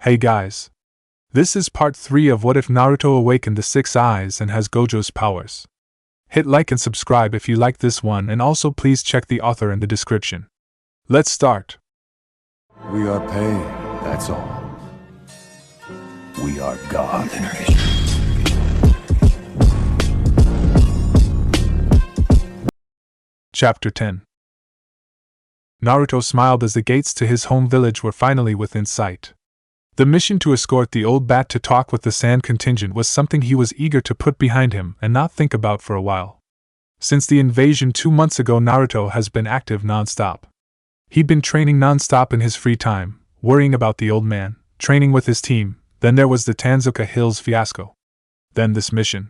Hey guys. This is part 3 of What If Naruto Awakened the 6 Eyes and has Gojo's powers. Hit like and subscribe if you like this one, and also please check the author in the description. Let's start. We are pain, that's all. We are God. Chapter 10. Naruto smiled as the gates to his home village were finally within sight. The mission to escort the old bat to talk with the sand contingent was something he was eager to put behind him and not think about for a while. Since the invasion 2 months ago, Naruto has been active non-stop. He'd been training non-stop in his free time, worrying about the old man, training with his team, then there was the Tanzuka Hills fiasco. Then this mission.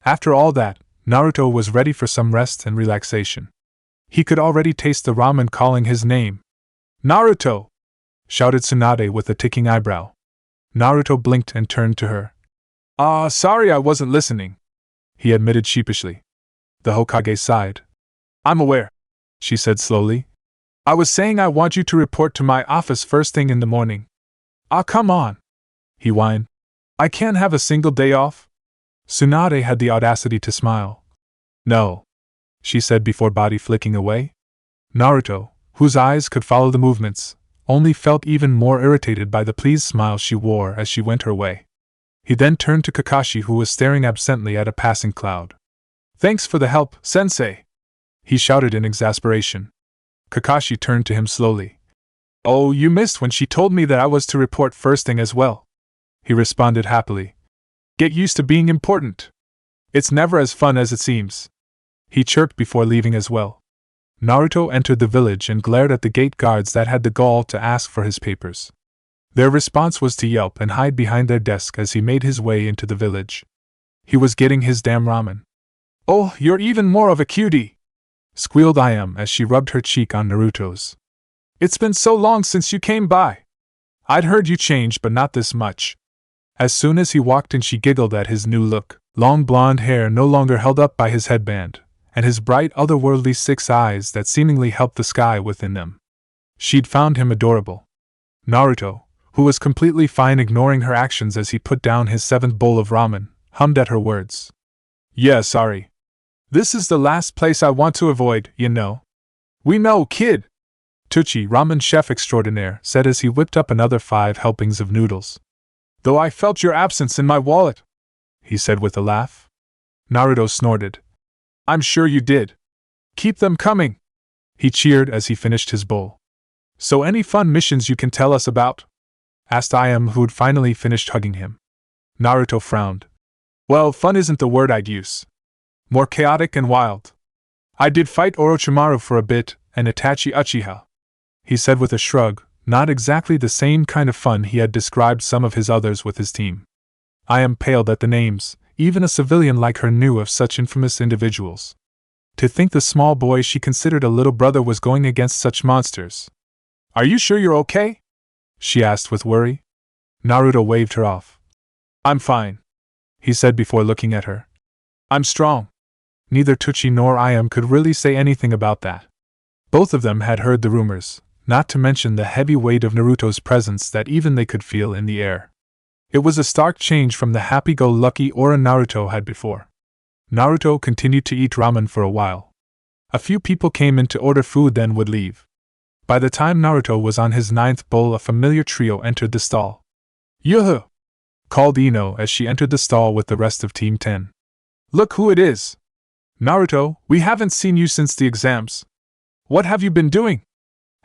After all that, Naruto was ready for some rest and relaxation. He could already taste the ramen calling his name. "Naruto!" shouted Tsunade with a ticking eyebrow. Naruto blinked and turned to her. Sorry I wasn't listening," he admitted sheepishly. The Hokage sighed. "I'm aware," she said slowly. "I was saying I want you to report to my office first thing in the morning." Come on," he whined. "I can't have a single day off." Tsunade had the audacity to smile. "No," she said before body flicking away. Naruto, whose eyes could follow the movements, only felt even more irritated by the pleased smile she wore as she went her way. He then turned to Kakashi, who was staring absently at a passing cloud. "Thanks for the help, sensei," he shouted in exasperation. Kakashi turned to him slowly. "Oh, you missed when she told me that I was to report first thing as well," he responded happily. "Get used to being important. It's never as fun as it seems," he chirped before leaving as well. Naruto entered the village and glared at the gate guards that had the gall to ask for his papers. Their response was to yelp and hide behind their desk as he made his way into the village. He was getting his damn ramen. "Oh, you're even more of a cutie!" squealed Ayam as she rubbed her cheek on Naruto's. "It's been so long since you came by. I'd heard you changed, but not this much." As soon as he walked in, she giggled at his new look, long blonde hair no longer held up by his headband, and his bright otherworldly 6 eyes that seemingly helped the sky within them. She'd found him adorable. Naruto, who was completely fine ignoring her actions as he put down his 7th bowl of ramen, hummed at her words. "Yeah, sorry. This is the last place I want to avoid, you know." "We know, kid," Tucci, ramen chef extraordinaire, said as he whipped up another 5 helpings of noodles. "Though I felt your absence in my wallet," he said with a laugh. Naruto snorted. "I'm sure you did. Keep them coming," he cheered as he finished his bowl. "So any fun missions you can tell us about?" asked Ayam, who'd finally finished hugging him. Naruto frowned. "Well, fun isn't the word I'd use. More chaotic and wild. I did fight Orochimaru for a bit, and Itachi Uchiha," he said with a shrug, not exactly the same kind of fun he had described some of his others with his team. Ayam paled at the names. Even a civilian like her knew of such infamous individuals. To think the small boy she considered a little brother was going against such monsters. "Are you sure you're okay?" she asked with worry. Naruto waved her off. "I'm fine," he said before looking at her. "I'm strong." Neither Tucci nor Ayam could really say anything about that. Both of them had heard the rumors, not to mention the heavy weight of Naruto's presence that even they could feel in the air. It was a stark change from the happy-go-lucky aura Naruto had before. Naruto continued to eat ramen for a while. A few people came in to order food, then would leave. By the time Naruto was on his 9th bowl, a familiar trio entered the stall. "Yoo-hoo!" called Ino as she entered the stall with the rest of Team 10. "Look who it is! Naruto, we haven't seen you since the exams. What have you been doing?"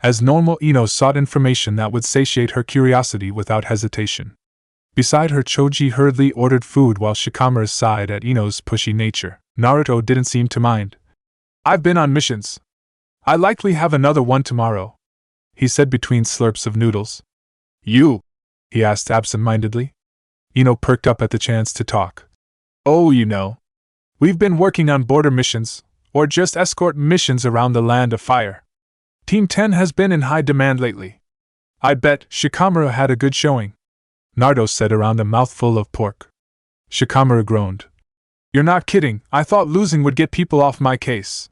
As normal, Ino sought information that would satiate her curiosity without hesitation. Beside her, Choji hurriedly ordered food while Shikamaru sighed at Ino's pushy nature. Naruto didn't seem to mind. "I've been on missions. I likely have another one tomorrow," he said between slurps of noodles. "You?" he asked absent-mindedly. Ino perked up at the chance to talk. "Oh, you know. We've been working on border missions, or just escort missions around the Land of Fire. Team 10 has been in high demand lately. I bet Shikamaru had a good showing," Naruto said around a mouthful of pork. Shikamaru groaned. "You're not kidding, I thought losing would get people off my case.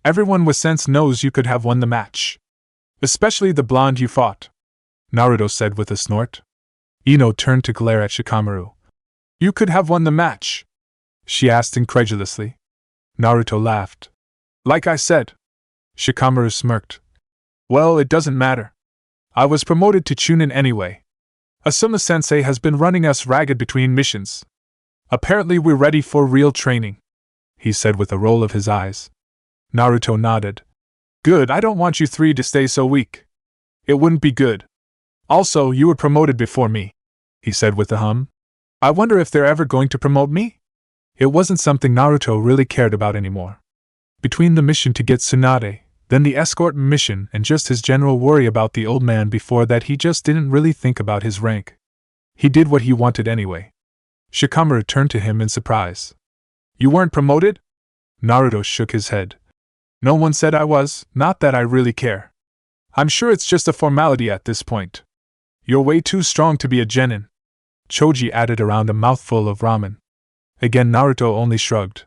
Everyone with sense knows you could have won the match. Especially the blonde you fought," Naruto said with a snort. Ino turned to glare at Shikamaru. You could have won the match, she asked incredulously. Naruto laughed. Like I said. Shikamaru smirked. Well, it doesn't matter. I was promoted to Chunin anyway. Asuma-sensei has been running us ragged between missions. Apparently we're ready for real training, he said with a roll of his eyes. Naruto nodded. Good, I don't want you three to stay so weak. It wouldn't be good. Also, you were promoted before me, he said with a hum. I wonder if they're ever going to promote me? It wasn't something Naruto really cared about anymore. Between the mission to get Tsunade, then the escort mission, and just his general worry about the old man before that, he just didn't really think about his rank. He did what he wanted anyway. Shikamaru turned to him in surprise. You weren't promoted? Naruto shook his head. No one said I was, not that I really care. I'm sure it's just a formality at this point. You're way too strong to be a genin. Choji added around a mouthful of ramen. Again Naruto only shrugged.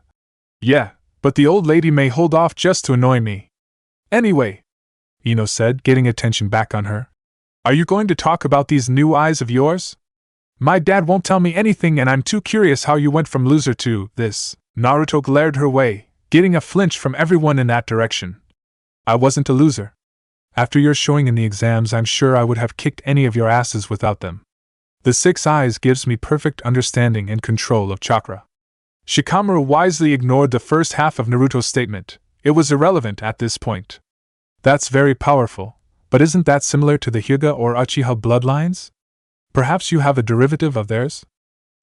Yeah, but the old lady may hold off just to annoy me. Anyway, Ino said, getting attention back on her. Are you going to talk about these new eyes of yours? My dad won't tell me anything and I'm too curious how you went from loser to this. Naruto glared her way, getting a flinch from everyone in that direction. I wasn't a loser. After your showing in the exams, I'm sure I would have kicked any of your asses without them. The 6 eyes gives me perfect understanding and control of chakra. Shikamaru wisely ignored the first half of Naruto's statement. It was irrelevant at this point. That's very powerful, but isn't that similar to the Hyuga or Uchiha bloodlines? Perhaps you have a derivative of theirs?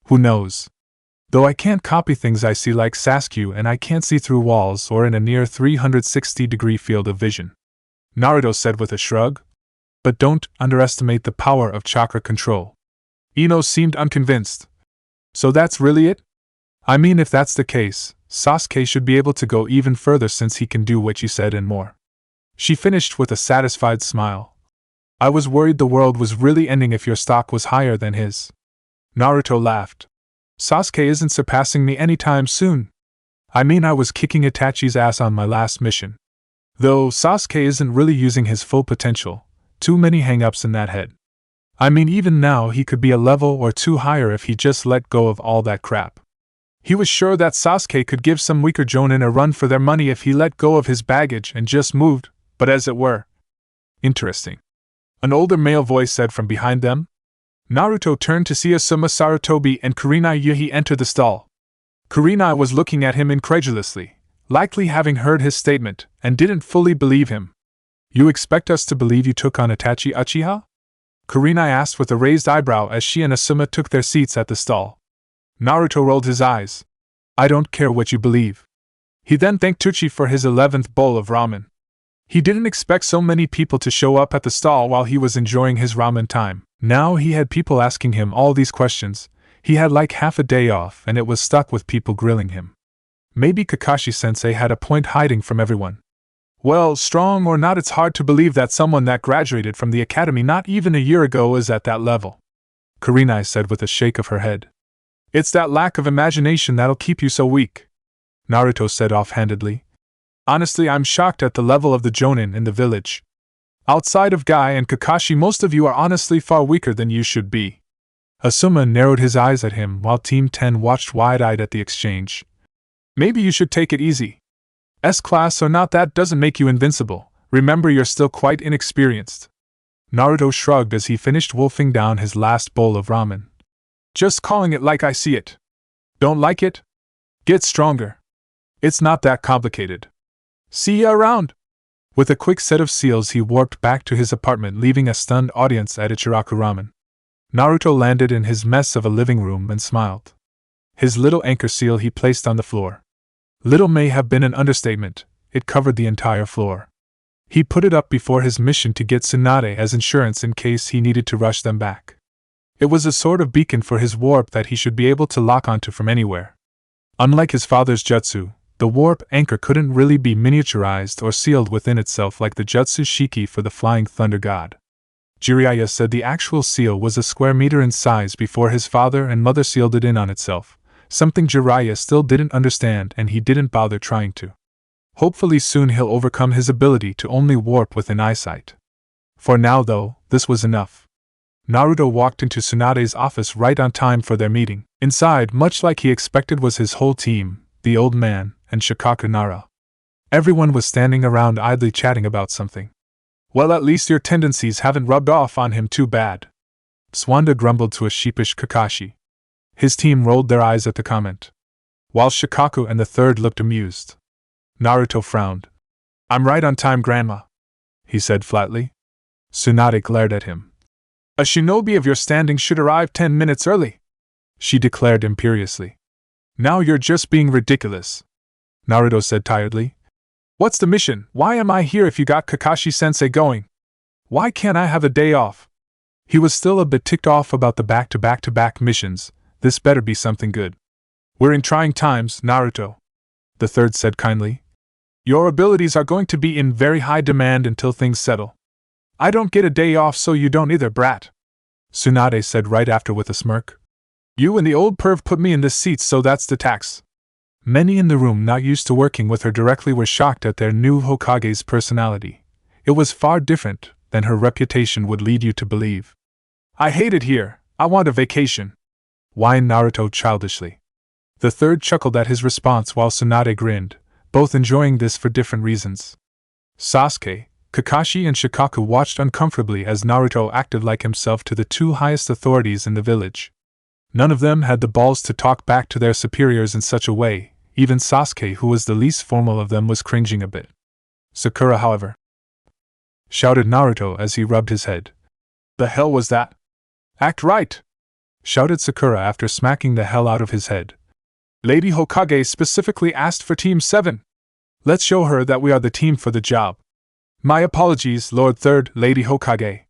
Who knows? Though I can't copy things I see like Sasuke, and I can't see through walls or in a near 360-degree field of vision. Naruto said with a shrug. But don't underestimate the power of chakra control. Ino seemed unconvinced. So that's really it? I mean, if that's the case, Sasuke should be able to go even further since he can do what you said and more. She finished with a satisfied smile. I was worried the world was really ending if your stock was higher than his. Naruto laughed. Sasuke isn't surpassing me anytime soon. I mean, I was kicking Itachi's ass on my last mission. Though Sasuke isn't really using his full potential, too many hang-ups in that head. I mean, even now he could be a level or 2 higher if he just let go of all that crap. He was sure that Sasuke could give some weaker jonin a run for their money if he let go of his baggage and just moved, but as it were. Interesting. An older male voice said from behind them. Naruto turned to see Asuma Sarutobi and Kurenai Yuhi enter the stall. Kurenai was looking at him incredulously, likely having heard his statement, and didn't fully believe him. You expect us to believe you took on Itachi Uchiha? Kurenai asked with a raised eyebrow as she and Asuma took their seats at the stall. Naruto rolled his eyes. I don't care what you believe. He then thanked Tucci for his 11th bowl of ramen. He didn't expect so many people to show up at the stall while he was enjoying his ramen time. Now he had people asking him all these questions. He had like half a day off and it was stuck with people grilling him. Maybe Kakashi-sensei had a point hiding from everyone. Well, strong or not, it's hard to believe that someone that graduated from the academy not even a year ago is at that level, Kurenai said with a shake of her head. It's that lack of imagination that'll keep you so weak, Naruto said offhandedly. Honestly, I'm shocked at the level of the jonin in the village. Outside of Guy and Kakashi, most of you are honestly far weaker than you should be. Asuma narrowed his eyes at him while Team 10 watched wide-eyed at the exchange. Maybe you should take it easy. S-class or not, that doesn't make you invincible. Remember, you're still quite inexperienced. Naruto shrugged as he finished wolfing down his last bowl of ramen. Just calling it like I see it. Don't like it? Get stronger. It's not that complicated. See ya around. With a quick set of seals, he warped back to his apartment, leaving a stunned audience at Ichiraku Ramen. Naruto landed in his mess of a living room and smiled. His little anchor seal he placed on the floor. Little may have been an understatement, it covered the entire floor. He put it up before his mission to get Tsunade as insurance in case he needed to rush them back. It was a sort of beacon for his warp that he should be able to lock onto from anywhere. Unlike his father's jutsu, the warp anchor couldn't really be miniaturized or sealed within itself like the Jutsu Shiki for the Flying Thunder God. Jiraiya said the actual seal was a square meter in size before his father and mother sealed it in on itself, something Jiraiya still didn't understand and he didn't bother trying to. Hopefully soon he'll overcome his ability to only warp within eyesight. For now though, this was enough. Naruto walked into Tsunade's office right on time for their meeting. Inside, much like he expected, was his whole team, the old man, and Shikaku Nara. Everyone was standing around idly chatting about something. Well, at least your tendencies haven't rubbed off on him too bad, Swanda grumbled to a sheepish Kakashi. His team rolled their eyes at the comment, while Shikaku and the third looked amused. Naruto frowned. I'm right on time, Grandma, he said flatly. Tsunade glared at him. A shinobi of your standing should arrive 10 minutes early, she declared imperiously. Now you're just being ridiculous, Naruto said tiredly. What's the mission? Why am I here if you got Kakashi-sensei going? Why can't I have a day off? He was still a bit ticked off about the back-to-back-to-back missions. This better be something good. We're in trying times, Naruto, the third said kindly. Your abilities are going to be in very high demand until things settle. I don't get a day off, so you don't either, brat, Tsunade said right after with a smirk. You and the old perv put me in this seat, so that's the tax. Many in the room not used to working with her directly were shocked at their new Hokage's personality. It was far different than her reputation would lead you to believe. I hate it here. I want a vacation, whined Naruto childishly. The third chuckled at his response while Tsunade grinned, both enjoying this for different reasons. Sasuke, Kakashi and Shikaku watched uncomfortably as Naruto acted like himself to the two highest authorities in the village. None of them had the balls to talk back to their superiors in such a way. Even Sasuke, who was the least formal of them, was cringing a bit. Sakura, however, shouted Naruto as he rubbed his head. The hell was that? Act right! Shouted Sakura after smacking the hell out of his head. Lady Hokage specifically asked for Team 7. Let's show her that we are the team for the job. My apologies, Lord Third Lady Hokage,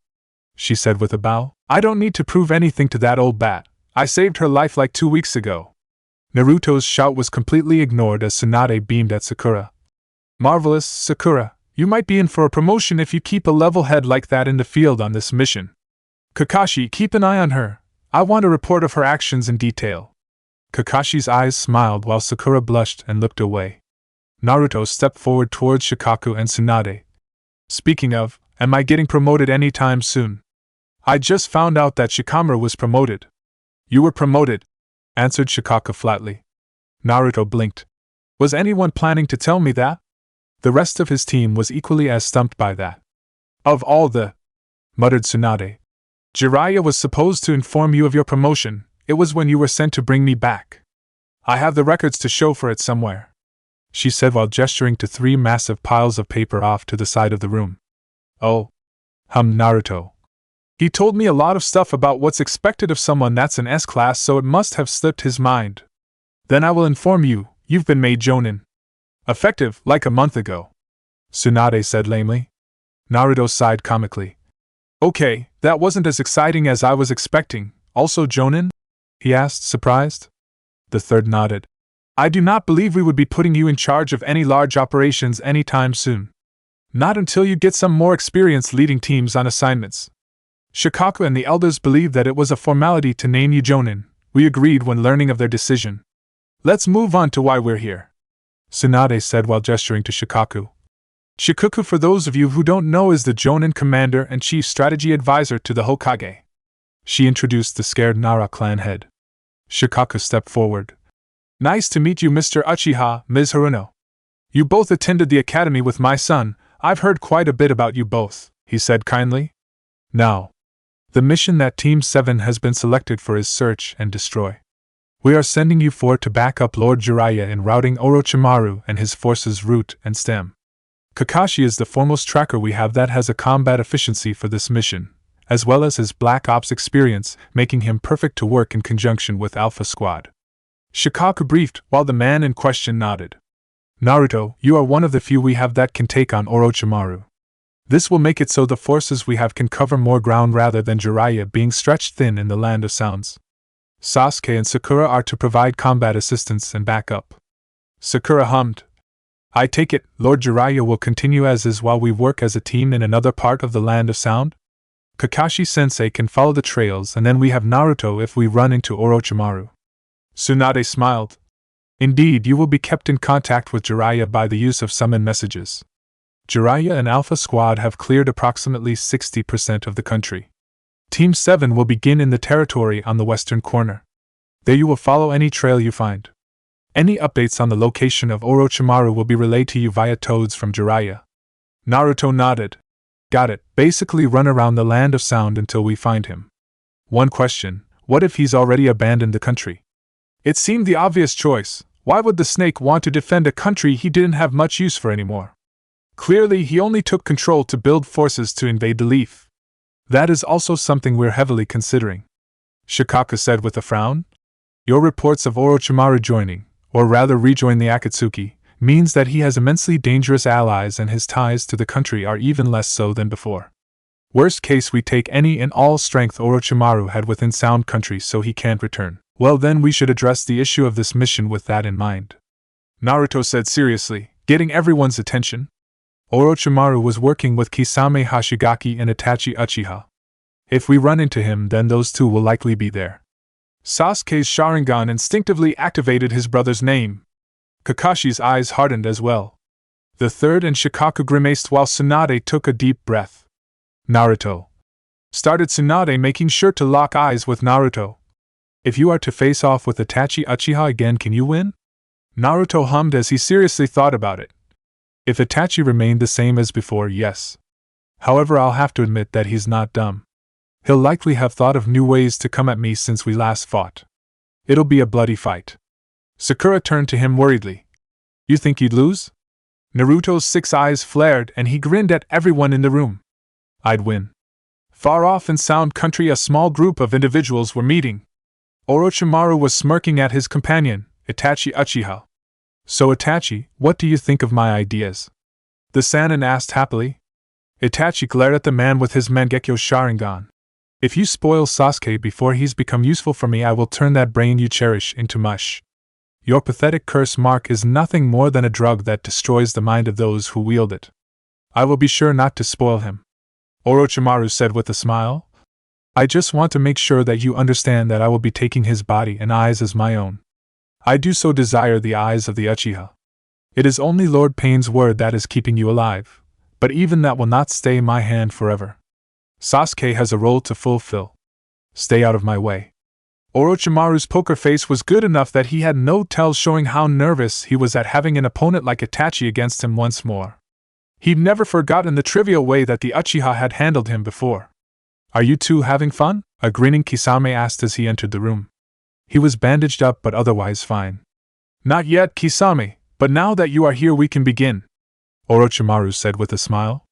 she said with a bow. I don't need to prove anything to that old bat. I saved her life like 2 weeks ago. Naruto's shout was completely ignored as Tsunade beamed at Sakura. Marvelous, Sakura. You might be in for a promotion if you keep a level head like that in the field on this mission. Kakashi, keep an eye on her. I want a report of her actions in detail. Kakashi's eyes smiled while Sakura blushed and looked away. Naruto stepped forward towards Shikaku and Tsunade. Speaking of, am I getting promoted anytime soon? I just found out that Shikamaru was promoted. You were promoted, answered Shikaku flatly. Naruto blinked. Was anyone planning to tell me that? The rest of his team was equally as stumped by that. Of all the, muttered Tsunade. Jiraiya was supposed to inform you of your promotion. It was when you were sent to bring me back. I have the records to show for it somewhere, she said while gesturing to 3 massive piles of paper off to the side of the room. Oh, hummed Naruto. He told me a lot of stuff about what's expected of someone that's in S-class, so it must have slipped his mind. Then I will inform you, you've been made Jonin. Effective, like a month ago, Tsunade said lamely. Naruto sighed comically. Okay, that wasn't as exciting as I was expecting. Also Jonin? He asked, surprised. The third nodded. I do not believe we would be putting you in charge of any large operations anytime soon. Not until you get some more experience leading teams on assignments. Shikaku and the elders believed that it was a formality to name you Jonin. We agreed when learning of their decision. Let's move on to why we're here, Tsunade said while gesturing to Shikaku. Shikaku, for those of you who don't know, is the Jonin commander and chief strategy advisor to the Hokage. She introduced the scared Nara clan head. Shikaku stepped forward. Nice to meet you, Mr. Uchiha, Ms. Haruno. You both attended the academy with my son. I've heard quite a bit about you both, he said kindly. Now, the mission that Team 7 has been selected for is search and destroy. We are sending you 4 to back up Lord Jiraiya in routing Orochimaru and his forces' root and stem. Kakashi is the foremost tracker we have that has a combat efficiency for this mission, as well as his Black Ops experience, making him perfect to work in conjunction with Alpha Squad. Shikaku briefed, while the man in question nodded. Naruto, you are one of the few we have that can take on Orochimaru. This will make it so the forces we have can cover more ground rather than Jiraiya being stretched thin in the Land of Sounds. Sasuke and Sakura are to provide combat assistance and backup. Sakura hummed. I take it, Lord Jiraiya will continue as is while we work as a team in another part of the Land of Sound? Kakashi-sensei can follow the trails, and then we have Naruto if we run into Orochimaru. Tsunade smiled. Indeed, you will be kept in contact with Jiraiya by the use of summon messages. Jiraiya and Alpha Squad have cleared approximately 60% of the country. Team 7 will begin in the territory on the western corner. There you will follow any trail you find. Any updates on the location of Orochimaru will be relayed to you via toads from Jiraiya. Naruto nodded. Got it. Basically run around the land of sound until we find him. One question, what if he's already abandoned the country? It seemed the obvious choice. Why would the snake want to defend a country he didn't have much use for anymore? Clearly he only took control to build forces to invade the leaf. That is also something we're heavily considering. Shikaka said with a frown. Your reports of Orochimaru joining, or rather rejoin the Akatsuki, means that he has immensely dangerous allies and his ties to the country are even less so than before. Worst case we take any and all strength Orochimaru had within Sound Country so he can't return. Well then we should address the issue of this mission with that in mind. Naruto said seriously, getting everyone's attention. Orochimaru was working with Kisame Hashigaki and Itachi Uchiha. If we run into him then those two will likely be there. Sasuke's Sharingan instinctively activated his brother's name. Kakashi's eyes hardened as well. The third and Shikaka grimaced while Tsunade took a deep breath. Naruto. Started Tsunade, making sure to lock eyes with Naruto. If you are to face off with Itachi Uchiha again, can you win? Naruto hummed as he seriously thought about it. If Itachi remained the same as before, yes. However, I'll have to admit that he's not dumb. He'll likely have thought of new ways to come at me since we last fought. It'll be a bloody fight. Sakura turned to him worriedly. You think you'd lose? Naruto's 6 eyes flared and he grinned at everyone in the room. I'd win. Far off in Sound Country a small group of individuals were meeting. Orochimaru was smirking at his companion, Itachi Uchiha. So Itachi, what do you think of my ideas? The Sannin asked happily. Itachi glared at the man with his Mangekyo Sharingan. If you spoil Sasuke before he's become useful for me, I will turn that brain you cherish into mush. Your pathetic curse mark is nothing more than a drug that destroys the mind of those who wield it. I will be sure not to spoil him. Orochimaru said with a smile. I just want to make sure that you understand that I will be taking his body and eyes as my own. I do so desire the eyes of the Uchiha. It is only Lord Pain's word that is keeping you alive, but even that will not stay in my hand forever. Sasuke has a role to fulfill. Stay out of my way. Orochimaru's poker face was good enough that he had no tells showing how nervous he was at having an opponent like Itachi against him once more. He'd never forgotten the trivial way that the Uchiha had handled him before. Are you two having fun? A grinning Kisame asked as he entered the room. He was bandaged up but otherwise fine. Not yet, Kisame, but now that you are here we can begin, Orochimaru said with a smile.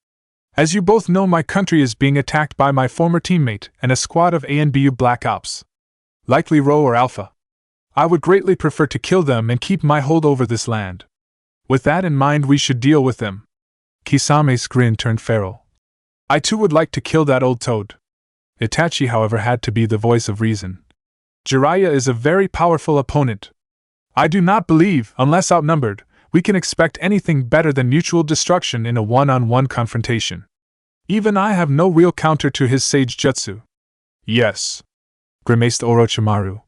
As you both know, my country is being attacked by my former teammate and a squad of ANBU Black Ops. Likely Rho or Alpha. I would greatly prefer to kill them and keep my hold over this land. With that in mind we should deal with them. Kisame's grin turned feral. I too would like to kill that old toad. Itachi, however, had to be the voice of reason. Jiraiya is a very powerful opponent. I do not believe, unless outnumbered, we can expect anything better than mutual destruction in a one-on-one confrontation. Even I have no real counter to his sage jutsu. Yes, grimaced Orochimaru.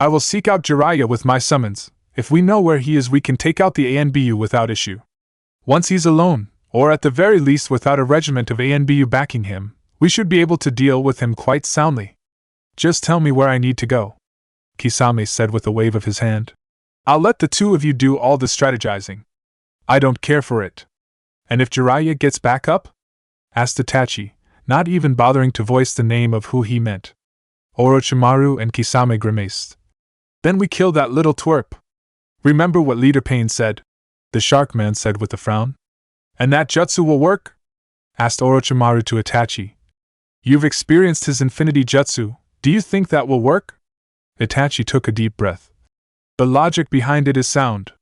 I will seek out Jiraiya with my summons. If we know where he is, we can take out the ANBU without issue. Once he's alone, or at the very least without a regiment of ANBU backing him, we should be able to deal with him quite soundly. Just tell me where I need to go, Kisame said with a wave of his hand. I'll let the two of you do all the strategizing. I don't care for it. And if Jiraiya gets back up? Asked Itachi, not even bothering to voice the name of who he meant. Orochimaru and Kisame grimaced. Then we kill that little twerp. Remember what Leader Pain said, the Shark Man said with a frown. And that jutsu will work? Asked Orochimaru to Itachi. You've experienced his infinity jutsu, do you think that will work? Itachi took a deep breath. The logic behind it is sound.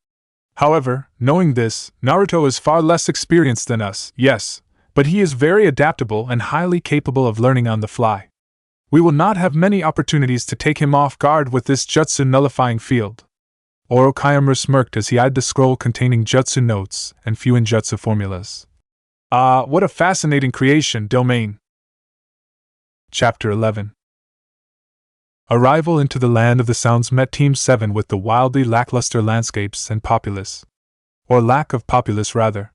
However, knowing this, Naruto is far less experienced than us, yes, but he is very adaptable and highly capable of learning on the fly. We will not have many opportunities to take him off guard with this jutsu nullifying field. Orochimaru smirked as he eyed the scroll containing jutsu notes and Fuinjutsu formulas. What a fascinating creation, domain. Chapter 11. Arrival into the land of the sounds met Team 7 with the wildly lackluster landscapes and populace. Or lack of populace, rather.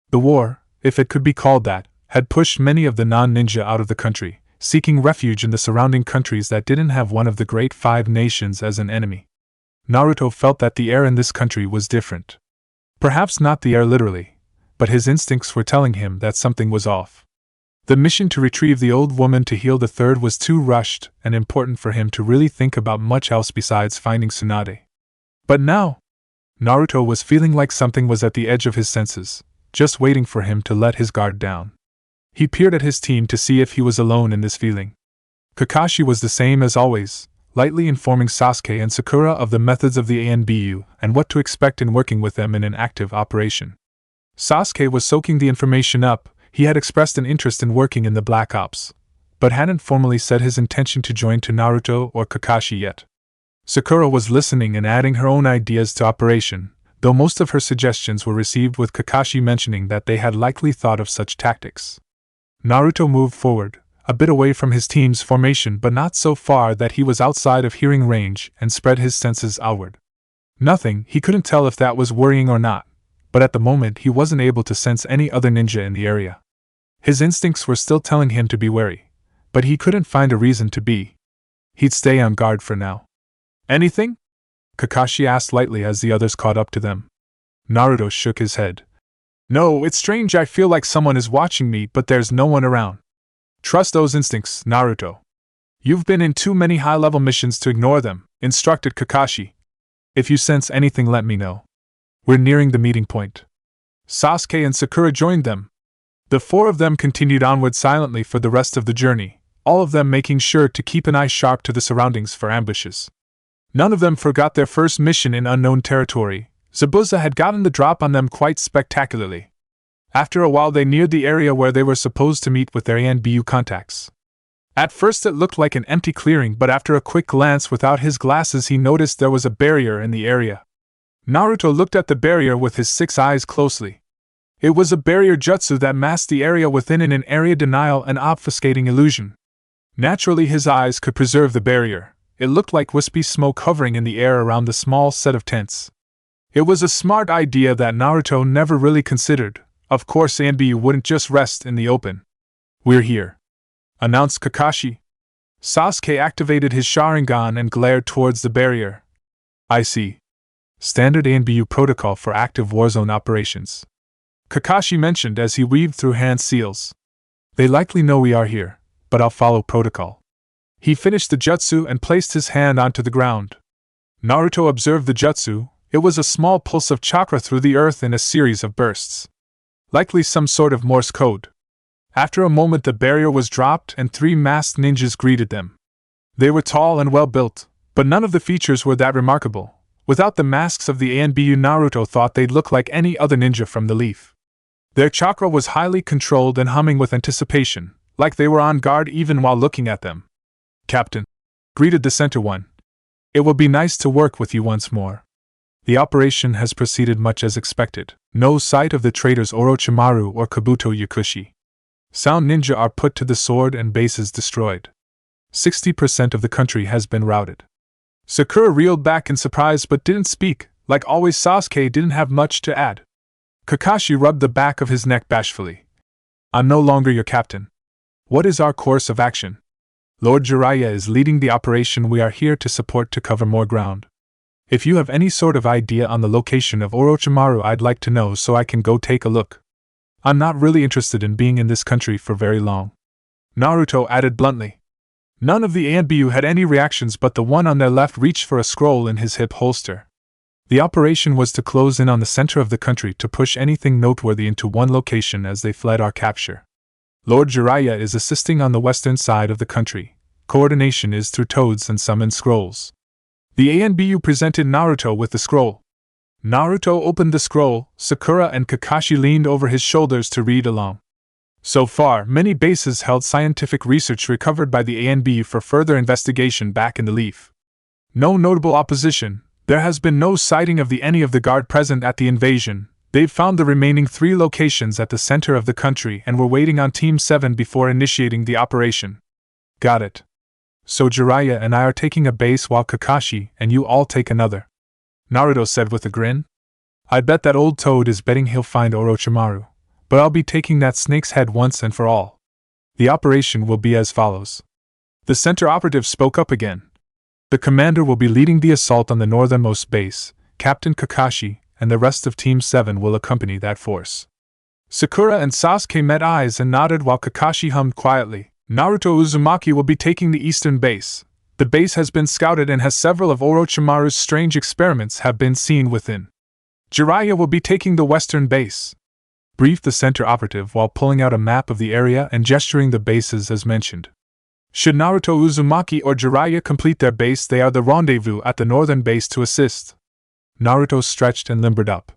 The war, if it could be called that, had pushed many of the non-ninja out of the country, seeking refuge in the surrounding countries that didn't have one of the great 5 nations as an enemy. Naruto felt that the air in this country was different. Perhaps not the air literally, but his instincts were telling him that something was off. The mission to retrieve the old woman to heal the third was too rushed and important for him to really think about much else besides finding Tsunade. But now, Naruto was feeling like something was at the edge of his senses, just waiting for him to let his guard down. He peered at his team to see if he was alone in this feeling. Kakashi was the same as always, lightly informing Sasuke and Sakura of the methods of the ANBU and what to expect in working with them in an active operation. Sasuke was soaking the information up. He had expressed an interest in working in the Black Ops, but hadn't formally said his intention to join to Naruto or Kakashi yet. Sakura was listening and adding her own ideas to operation, though most of her suggestions were received with Kakashi mentioning that they had likely thought of such tactics. Naruto moved forward, a bit away from his team's formation but not so far that he was outside of hearing range, and spread his senses outward. Nothing, he couldn't tell if that was worrying or not, but at the moment he wasn't able to sense any other ninja in the area. His instincts were still telling him to be wary, but he couldn't find a reason to be. He'd stay on guard for now. Anything? Kakashi asked lightly as the others caught up to them. Naruto shook his head. No, it's strange, I feel like someone is watching me but there's no one around. Trust those instincts, Naruto. You've been in too many high-level missions to ignore them, instructed Kakashi. If you sense anything, let me know. We're nearing the meeting point. Sasuke and Sakura joined them. The 4 of them continued onward silently for the rest of the journey, all of them making sure to keep an eye sharp to the surroundings for ambushes. None of them forgot their first mission in unknown territory. Zabuza had gotten the drop on them quite spectacularly. After a while they neared the area where they were supposed to meet with their ANBU contacts. At first it looked like an empty clearing, but after a quick glance without his glasses he noticed there was a barrier in the area. Naruto looked at the barrier with his 6 eyes closely. It was a barrier jutsu that masked the area within in an area denial and obfuscating illusion. Naturally his eyes could preserve the barrier. It looked like wispy smoke hovering in the air around the small set of tents. It was a smart idea that Naruto never really considered. Of course ANBU wouldn't just rest in the open. We're here, announced Kakashi. Sasuke activated his Sharingan and glared towards the barrier. I see. Standard ANBU protocol for active warzone operations, Kakashi mentioned as he weaved through hand seals. They likely know we are here, but I'll follow protocol. He finished the jutsu and placed his hand onto the ground. Naruto observed the jutsu. It was a small pulse of chakra through the earth in a series of bursts. Likely some sort of Morse code. After a moment the barrier was dropped and 3 masked ninjas greeted them. They were tall and well built, but none of the features were that remarkable. Without the masks of the ANBU, Naruto thought they'd look like any other ninja from the Leaf. Their chakra was highly controlled and humming with anticipation, like they were on guard even while looking at them. Captain, greeted the center one. It will be nice to work with you once more. The operation has proceeded much as expected. No sight of the traitors Orochimaru or Kabuto Yakushi. Sound ninja are put to the sword and bases destroyed. 60% of the country has been routed. Sakura reeled back in surprise but didn't speak. Like always, Sasuke didn't have much to add. Kakashi rubbed the back of his neck bashfully. I'm no longer your captain. What is our course of action? Lord Jiraiya is leading the operation. We are here to support to cover more ground. If you have any sort of idea on the location of Orochimaru, I'd like to know so I can go take a look. I'm not really interested in being in this country for very long. Naruto added bluntly. None of the ANBU had any reactions, but the one on their left reached for a scroll in his hip holster. The operation was to close in on the center of the country to push anything noteworthy into one location as they fled our capture. Lord Jiraiya is assisting on the western side of the country. Coordination is through toads and summoned scrolls. The ANBU presented Naruto with the scroll. Naruto opened the scroll. Sakura and Kakashi leaned over his shoulders to read along. So far, many bases held scientific research recovered by the ANBU for further investigation back in the Leaf. No notable opposition. There has been no sighting of any of the guard present at the invasion. They've found the remaining 3 locations at the center of the country and were waiting on Team 7 before initiating the operation. Got it. So Jiraiya and I are taking a base while Kakashi and you all take another, Naruto said with a grin. I bet that old toad is betting he'll find Orochimaru, but I'll be taking that snake's head once and for all. The operation will be as follows. The center operative spoke up again. The commander will be leading the assault on the northernmost base. Captain Kakashi and the rest of Team 7 will accompany that force. Sakura and Sasuke met eyes and nodded while Kakashi hummed quietly. Naruto Uzumaki will be taking the eastern base. The base has been scouted and has several of Orochimaru's strange experiments have been seen within. Jiraiya will be taking the western base, briefed the center operative while pulling out a map of the area and gesturing the bases as mentioned. Should Naruto Uzumaki or Jiraiya complete their base, they are the rendezvous at the northern base to assist. Naruto stretched and limbered up.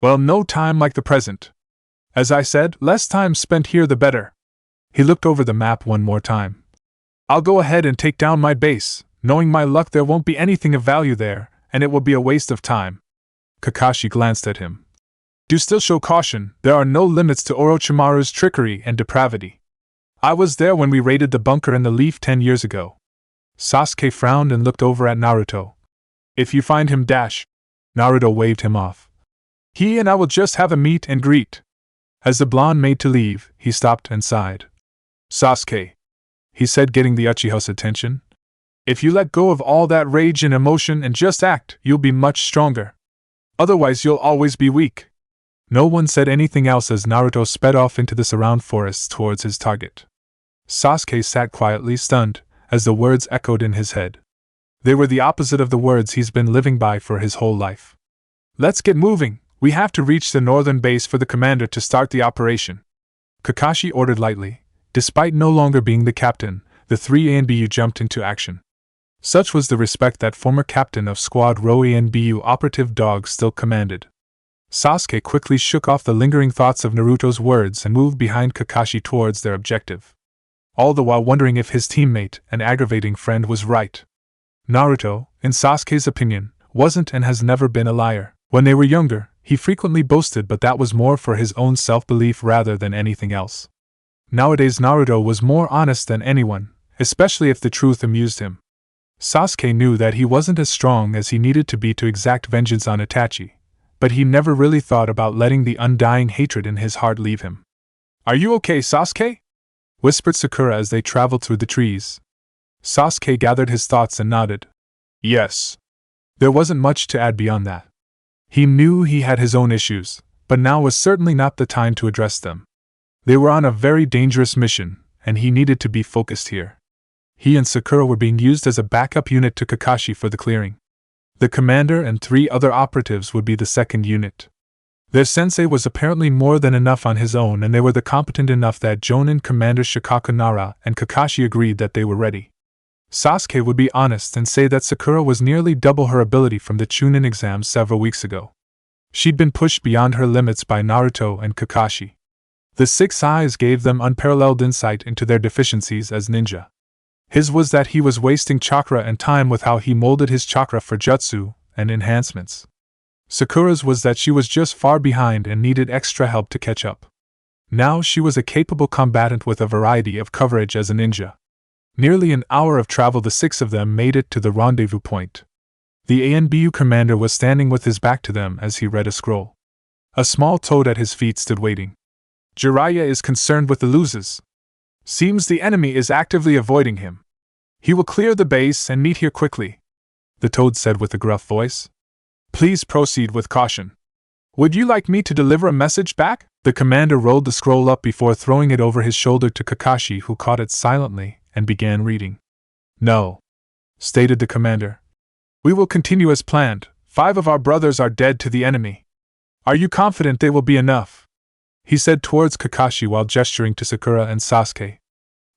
Well, no time like the present. As I said, less time spent here the better. He looked over the map one more time. I'll go ahead and take down my base, knowing my luck there won't be anything of value there, and it will be a waste of time. Kakashi glanced at him. Do still show caution, there are no limits to Orochimaru's trickery and depravity. I was there when we raided the bunker in the Leaf 10 years ago. Sasuke frowned and looked over at Naruto. If you find him, Naruto waved him off. He and I will just have a meet and greet. As the blonde made to leave, he stopped and sighed. Sasuke, he said, getting the Uchiha's attention. If you let go of all that rage and emotion and just act, you'll be much stronger. Otherwise you'll always be weak. No one said anything else as Naruto sped off into the surround forests towards his target. Sasuke sat quietly stunned, as the words echoed in his head. They were the opposite of the words he's been living by for his whole life. Let's get moving, we have to reach the northern base for the commander to start the operation. Kakashi ordered lightly. Despite no longer being the captain, the three ANBU jumped into action. Such was the respect that former captain of Squad Rho ANBU operative Dog still commanded. Sasuke quickly shook off the lingering thoughts of Naruto's words and moved behind Kakashi towards their objective. All the while wondering if his teammate and aggravating friend was right. Naruto, in Sasuke's opinion, wasn't and has never been a liar. When they were younger, he frequently boasted, but that was more for his own self-belief rather than anything else. Nowadays Naruto was more honest than anyone, especially if the truth amused him. Sasuke knew that he wasn't as strong as he needed to be to exact vengeance on Itachi, but he never really thought about letting the undying hatred in his heart leave him. Are you okay, Sasuke? Whispered Sakura as they traveled through the trees. Sasuke gathered his thoughts and nodded. Yes. There wasn't much to add beyond that. He knew he had his own issues, but now was certainly not the time to address them. They were on a very dangerous mission, and he needed to be focused here. He and Sakura were being used as a backup unit to Kakashi for the clearing. The commander and 3 other operatives would be the second unit. Their sensei was apparently more than enough on his own, and they were the competent enough that Jonin Commander Shikaku Nara and Kakashi agreed that they were ready. Sasuke would be honest and say that Sakura was nearly double her ability from the Chunin exams several weeks ago. She'd been pushed beyond her limits by Naruto and Kakashi. The 6 eyes gave them unparalleled insight into their deficiencies as ninja. His was that he was wasting chakra and time with how he molded his chakra for jutsu and enhancements. Sakura's was that she was just far behind and needed extra help to catch up. Now she was a capable combatant with a variety of coverage as a ninja. Nearly an hour of travel, the 6 of them made it to the rendezvous point. The ANBU commander was standing with his back to them as he read a scroll. A small toad at his feet stood waiting. Jiraiya is concerned with the losers. Seems the enemy is actively avoiding him. He will clear the base and meet here quickly, the toad said with a gruff voice. Please proceed with caution. Would you like me to deliver a message back? The commander rolled the scroll up before throwing it over his shoulder to Kakashi, who caught it silently and began reading. No, stated the commander. We will continue as planned. 5 of our brothers are dead to the enemy. Are you confident they will be enough? He said towards Kakashi while gesturing to Sakura and Sasuke.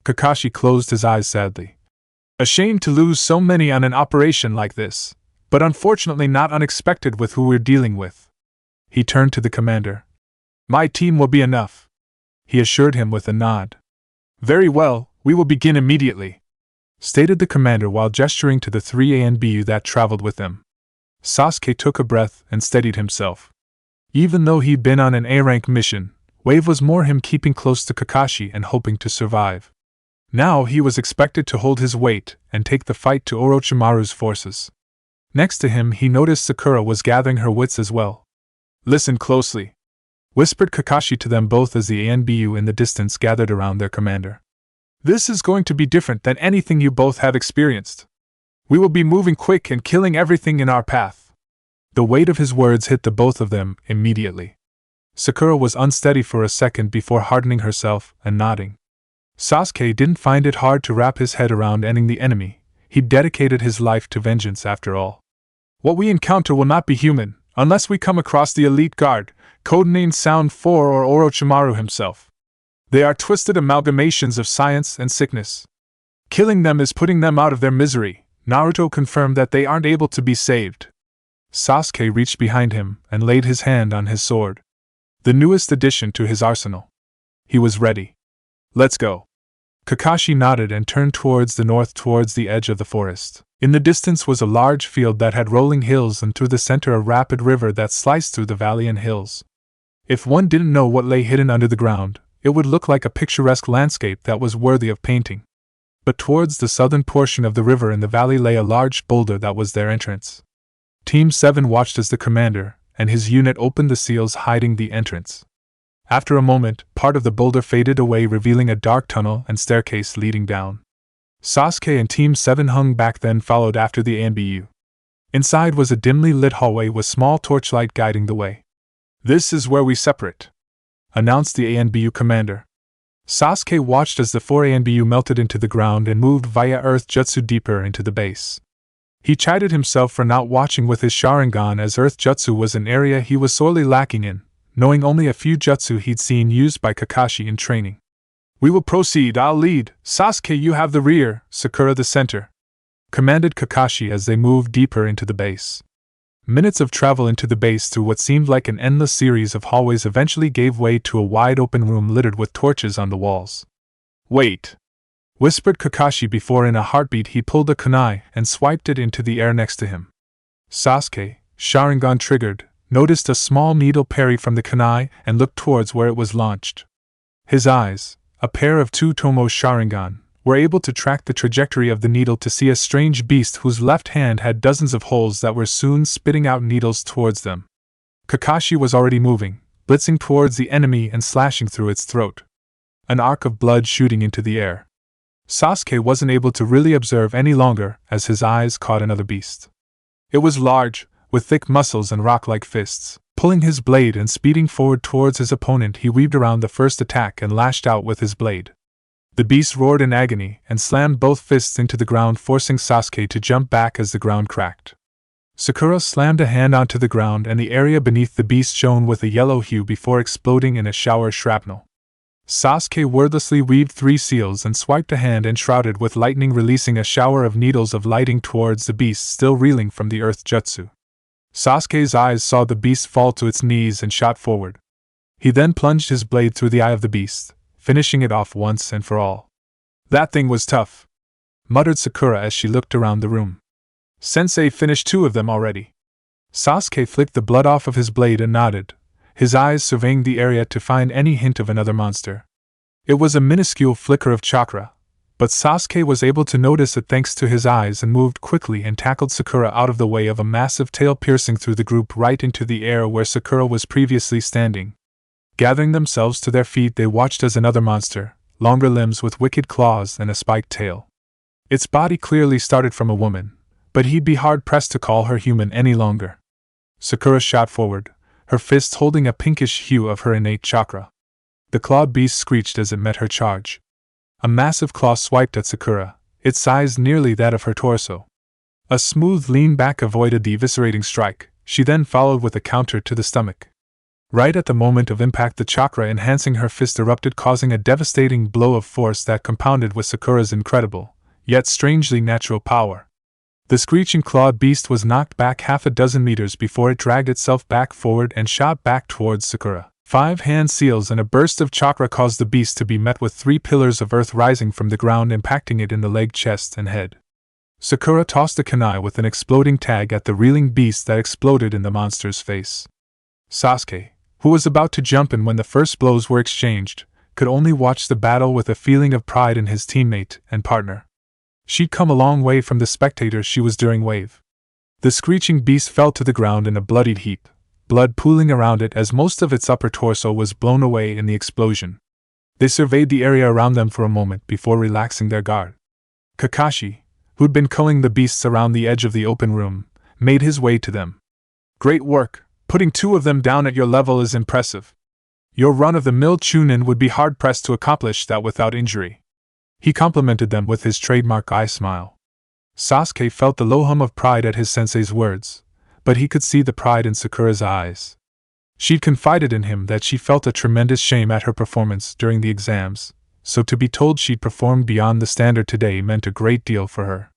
Kakashi closed his eyes sadly. Ashamed to lose so many on an operation like this, but unfortunately not unexpected with who we're dealing with. He turned to the commander. My team will be enough, he assured him with a nod. Very well, we will begin immediately, stated the commander while gesturing to the 3 ANBU that traveled with them. Sasuke took a breath and steadied himself. Even though he'd been on an A-rank mission, Wave was more him keeping close to Kakashi and hoping to survive. Now he was expected to hold his weight and take the fight to Orochimaru's forces. Next to him he noticed Sakura was gathering her wits as well. Listen closely, whispered Kakashi to them both as the ANBU in the distance gathered around their commander. This is going to be different than anything you both have experienced. We will be moving quick and killing everything in our path." The weight of his words hit the both of them immediately. Sakura was unsteady for a second before hardening herself and nodding. Sasuke didn't find it hard to wrap his head around ending the enemy. He dedicated his life to vengeance after all. "What we encounter will not be human, unless we come across the elite guard, codenamed Sound 4 or Orochimaru himself. They are twisted amalgamations of science and sickness. Killing them is putting them out of their misery." Naruto confirmed that they aren't able to be saved. Sasuke reached behind him and laid his hand on his sword. The newest addition to his arsenal. He was ready. "Let's go." Kakashi nodded and turned towards the north, towards the edge of the forest. In the distance was a large field that had rolling hills and through the center a rapid river that sliced through the valley and hills. If one didn't know what lay hidden under the ground, it would look like a picturesque landscape that was worthy of painting. But towards the southern portion of the river in the valley lay a large boulder that was their entrance. Team 7 watched as the commander and his unit opened the seals hiding the entrance. After a moment, part of the boulder faded away, revealing a dark tunnel and staircase leading down. Sasuke and Team 7 hung back, then followed after the ANBU. Inside was a dimly lit hallway with small torchlight guiding the way. "This is where we separate," announced the ANBU commander. Sasuke watched as the 4 ANBU melted into the ground and moved via Earth Jutsu deeper into the base. He chided himself for not watching with his Sharingan, as Earth Jutsu was an area he was sorely lacking in, knowing only a few jutsu he'd seen used by Kakashi in training. "We will proceed, I'll lead. Sasuke, you have the rear, Sakura the center," commanded Kakashi as they moved deeper into the base. Minutes of travel into the base through what seemed like an endless series of hallways eventually gave way to a wide open room littered with torches on the walls. "Wait!" whispered Kakashi before in a heartbeat he pulled a kunai and swiped it into the air next to him. Sasuke, Sharingan triggered, noticed a small needle parry from the kunai and looked towards where it was launched. His eyes, a pair of two Tomo Sharingan, were able to track the trajectory of the needle to see a strange beast whose left hand had dozens of holes that were soon spitting out needles towards them. Kakashi was already moving, blitzing towards the enemy and slashing through its throat. An arc of blood shooting into the air. Sasuke wasn't able to really observe any longer as his eyes caught another beast. It was large, with thick muscles and rock-like fists. Pulling his blade and speeding forward towards his opponent, he weaved around the first attack and lashed out with his blade. The beast roared in agony and slammed both fists into the ground, forcing Sasuke to jump back as the ground cracked. Sakura slammed a hand onto the ground and the area beneath the beast shone with a yellow hue before exploding in a shower of shrapnel. Sasuke wordlessly weaved 3 seals and swiped a hand enshrouded with lightning, releasing a shower of needles of lighting towards the beast still reeling from the earth jutsu. Sasuke's eyes saw the beast fall to its knees and shot forward. He then plunged his blade through the eye of the beast, finishing it off once and for all. "That thing was tough," muttered Sakura as she looked around the room. "Sensei finished 2 of them already." Sasuke flicked the blood off of his blade and nodded, his eyes surveying the area to find any hint of another monster. It was a minuscule flicker of chakra, but Sasuke was able to notice it thanks to his eyes and moved quickly and tackled Sakura out of the way of a massive tail piercing through the group right into the air where Sakura was previously standing. Gathering themselves to their feet, they watched as another monster, longer limbs with wicked claws and a spiked tail. Its body clearly started from a woman, but he'd be hard-pressed to call her human any longer. Sakura shot forward, her fists holding a pinkish hue of her innate chakra. The clawed beast screeched as it met her charge. A massive claw swiped at Sakura, its size nearly that of her torso. A smooth lean back avoided the eviscerating strike. She then followed with a counter to the stomach. Right at the moment of impact, the chakra enhancing her fist erupted, causing a devastating blow of force that compounded with Sakura's incredible, yet strangely natural power. The screeching clawed beast was knocked back 6 meters before it dragged itself back forward and shot back towards Sakura. 5 hand seals and a burst of chakra caused the beast to be met with 3 pillars of earth rising from the ground, impacting it in the leg, chest, and head. Sakura tossed a kunai with an exploding tag at the reeling beast that exploded in the monster's face. Sasuke, who was about to jump in when the first blows were exchanged, could only watch the battle with a feeling of pride in his teammate and partner. She'd come a long way from the spectators she was during wave. The screeching beast fell to the ground in a bloodied heap, blood pooling around it as most of its upper torso was blown away in the explosion. They surveyed the area around them for a moment before relaxing their guard. Kakashi, who'd been culling the beasts around the edge of the open room, made his way to them. Great work. Putting 2 of them down at your level is impressive. Your run-of-the-mill Chunin would be hard-pressed to accomplish that without injury. He complimented them with his trademark eye smile. Sasuke felt the low hum of pride at his sensei's words, but he could see the pride in Sakura's eyes. She'd confided in him that she felt a tremendous shame at her performance during the exams, so to be told she'd performed beyond the standard today meant a great deal for her.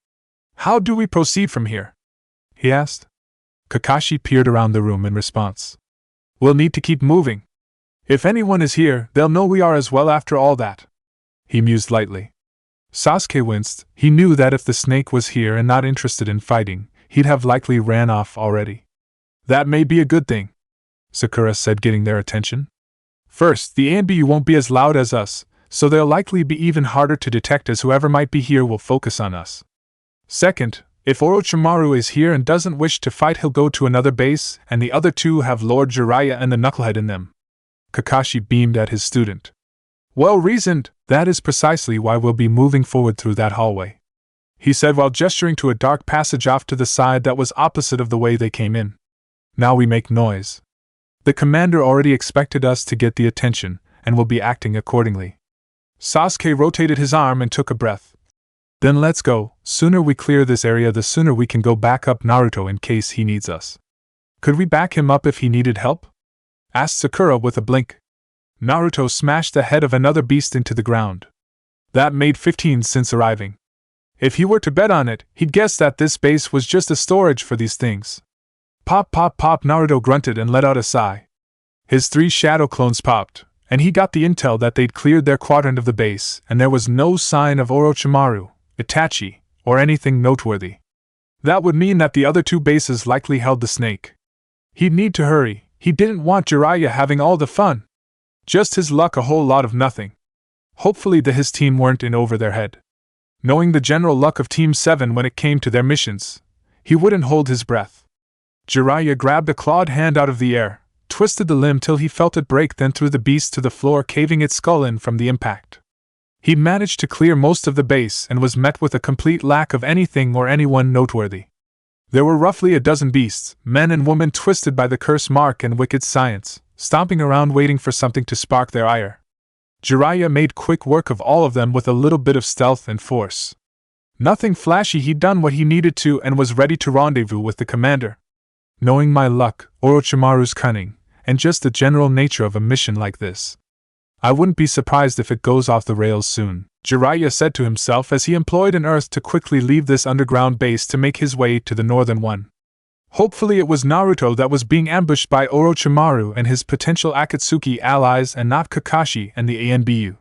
How do we proceed from here? He asked. Kakashi peered around the room in response. We'll need to keep moving. If anyone is here, they'll know we are as well after all that. He mused lightly. Sasuke winced. He knew that if the snake was here and not interested in fighting, he'd have likely ran off already. That may be a good thing, Sakura said, getting their attention. First, the ANBU won't be as loud as us, so they'll likely be even harder to detect as whoever might be here will focus on us. Second, if Orochimaru is here and doesn't wish to fight, he'll go to another base, and the other 2 have Lord Jiraiya and the Knucklehead in them. Kakashi beamed at his student. Well reasoned, that is precisely why we'll be moving forward through that hallway, he said while gesturing to a dark passage off to the side that was opposite of the way they came in. Now we make noise. The commander already expected us to get the attention, and will be acting accordingly. Sasuke rotated his arm and took a breath. Then let's go. Sooner we clear this area, the sooner we can go back up Naruto in case he needs us. Could we back him up if he needed help? Asked Sakura with a blink. Naruto smashed the head of another beast into the ground. That made 15 since arriving. If he were to bet on it, he'd guess that this base was just a storage for these things. Pop pop pop, Naruto grunted and let out a sigh. His 3 shadow clones popped, and he got the intel that they'd cleared their quadrant of the base and there was no sign of Orochimaru, Itachi, or anything noteworthy. That would mean that the other 2 bases likely held the snake. He'd need to hurry. He didn't want Jiraiya having all the fun. Just his luck, a whole lot of nothing. Hopefully his team weren't in over their head. Knowing the general luck of Team 7 when it came to their missions, he wouldn't hold his breath. Jiraiya grabbed a clawed hand out of the air, twisted the limb till he felt it break, then threw the beast to the floor, caving its skull in from the impact. He managed to clear most of the base and was met with a complete lack of anything or anyone noteworthy. There were roughly a dozen beasts, men and women, twisted by the curse mark and wicked science, stomping around waiting for something to spark their ire. Jiraiya made quick work of all of them with a little bit of stealth and force. Nothing flashy, he'd done what he needed to and was ready to rendezvous with the commander. Knowing my luck, Orochimaru's cunning, and just the general nature of a mission like this, I wouldn't be surprised if it goes off the rails soon, Jiraiya said to himself as he employed an earth to quickly leave this underground base to make his way to the northern one. Hopefully it was Naruto that was being ambushed by Orochimaru and his potential Akatsuki allies and not Kakashi and the ANBU.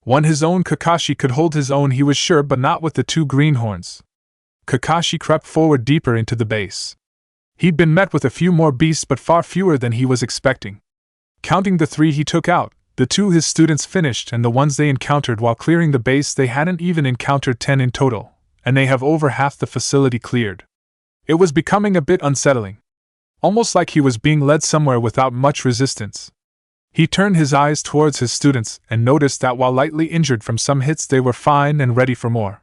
One his own Kakashi could hold his own, he was sure, but not with the 2 greenhorns. Kakashi crept forward deeper into the base. He'd been met with a few more beasts, but far fewer than he was expecting. Counting the 3 he took out, the 2 his students finished, and the ones they encountered while clearing the base, they hadn't even encountered 10 in total, and they have over half the facility cleared. It was becoming a bit unsettling. Almost like he was being led somewhere without much resistance. He turned his eyes towards his students and noticed that while lightly injured from some hits, they were fine and ready for more.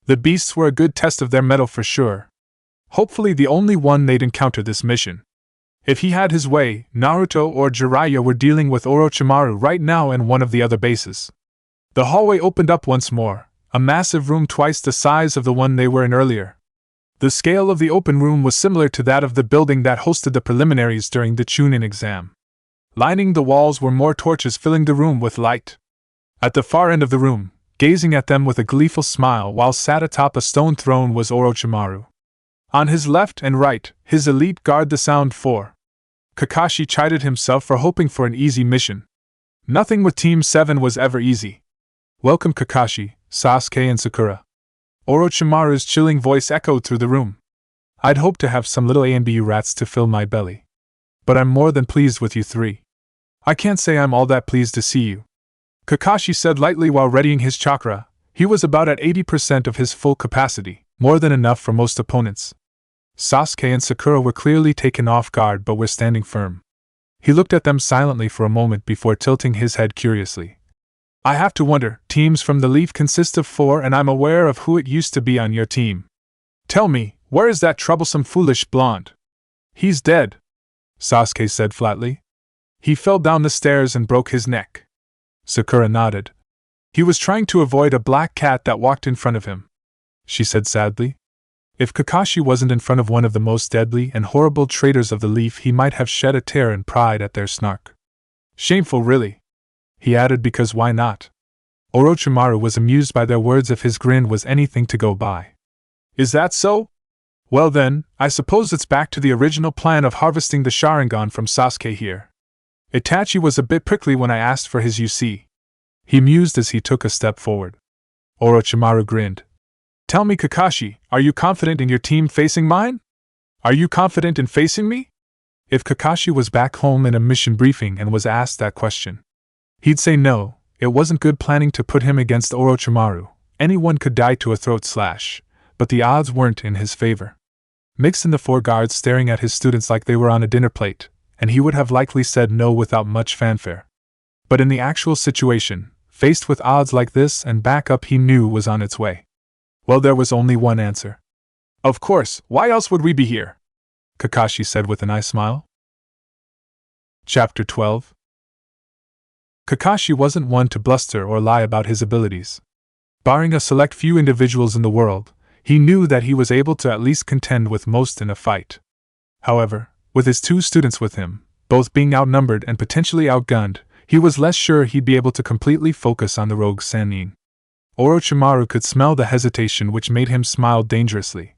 The beasts were a good test of their mettle for sure. Hopefully the only one they'd encounter this mission. If he had his way, Naruto or Jiraiya were dealing with Orochimaru right now in one of the other bases. The hallway opened up once more, a massive room twice the size of the one they were in earlier. The scale of the open room was similar to that of the building that hosted the preliminaries during the Chunin exam. Lining the walls were more torches filling the room with light. At the far end of the room, gazing at them with a gleeful smile while sat atop a stone throne, was Orochimaru. On his left and right, his elite guard, the Sound Four. Kakashi chided himself for hoping for an easy mission. Nothing with Team 7 was ever easy. Welcome Kakashi, Sasuke and Sakura. Orochimaru's chilling voice echoed through the room. I'd hoped to have some little ANBU rats to fill my belly. But I'm more than pleased with you 3. I can't say I'm all that pleased to see you, Kakashi said lightly while readying his chakra. He was about at 80% of his full capacity, more than enough for most opponents. Sasuke and Sakura were clearly taken off guard but were standing firm. He looked at them silently for a moment before tilting his head curiously. I have to wonder, teams from the Leaf consist of 4 and I'm aware of who it used to be on your team. Tell me, where is that troublesome foolish blonde? He's dead, Sasuke said flatly. He fell down the stairs and broke his neck. Sakura nodded. He was trying to avoid a black cat that walked in front of him, she said sadly. If Kakashi wasn't in front of one of the most deadly and horrible traitors of the Leaf, he might have shed a tear in pride at their snark. Shameful, really, he added, because why not? Orochimaru was amused by their words if his grin was anything to go by. Is that so? Well then, I suppose it's back to the original plan of harvesting the Sharingan from Sasuke here. Itachi was a bit prickly when I asked for his UC. He mused as he took a step forward. Orochimaru grinned. Tell me, Kakashi, are you confident in your team facing mine? Are you confident in facing me? If Kakashi was back home in a mission briefing and was asked that question, he'd say no. It wasn't good planning to put him against Orochimaru. Anyone could die to a throat slash, but the odds weren't in his favor. Mix in the 4 guards staring at his students like they were on a dinner plate, and he would have likely said no without much fanfare. But in the actual situation, faced with odds like this and backup he knew was on its way, well, there was only one answer. Of course, why else would we be here? Kakashi said with a nice smile. Chapter 12. Kakashi wasn't one to bluster or lie about his abilities. Barring a select few individuals in the world, he knew that he was able to at least contend with most in a fight. However, with his 2 students with him, both being outnumbered and potentially outgunned, he was less sure he'd be able to completely focus on the rogue Sannin. Orochimaru could smell the hesitation, which made him smile dangerously.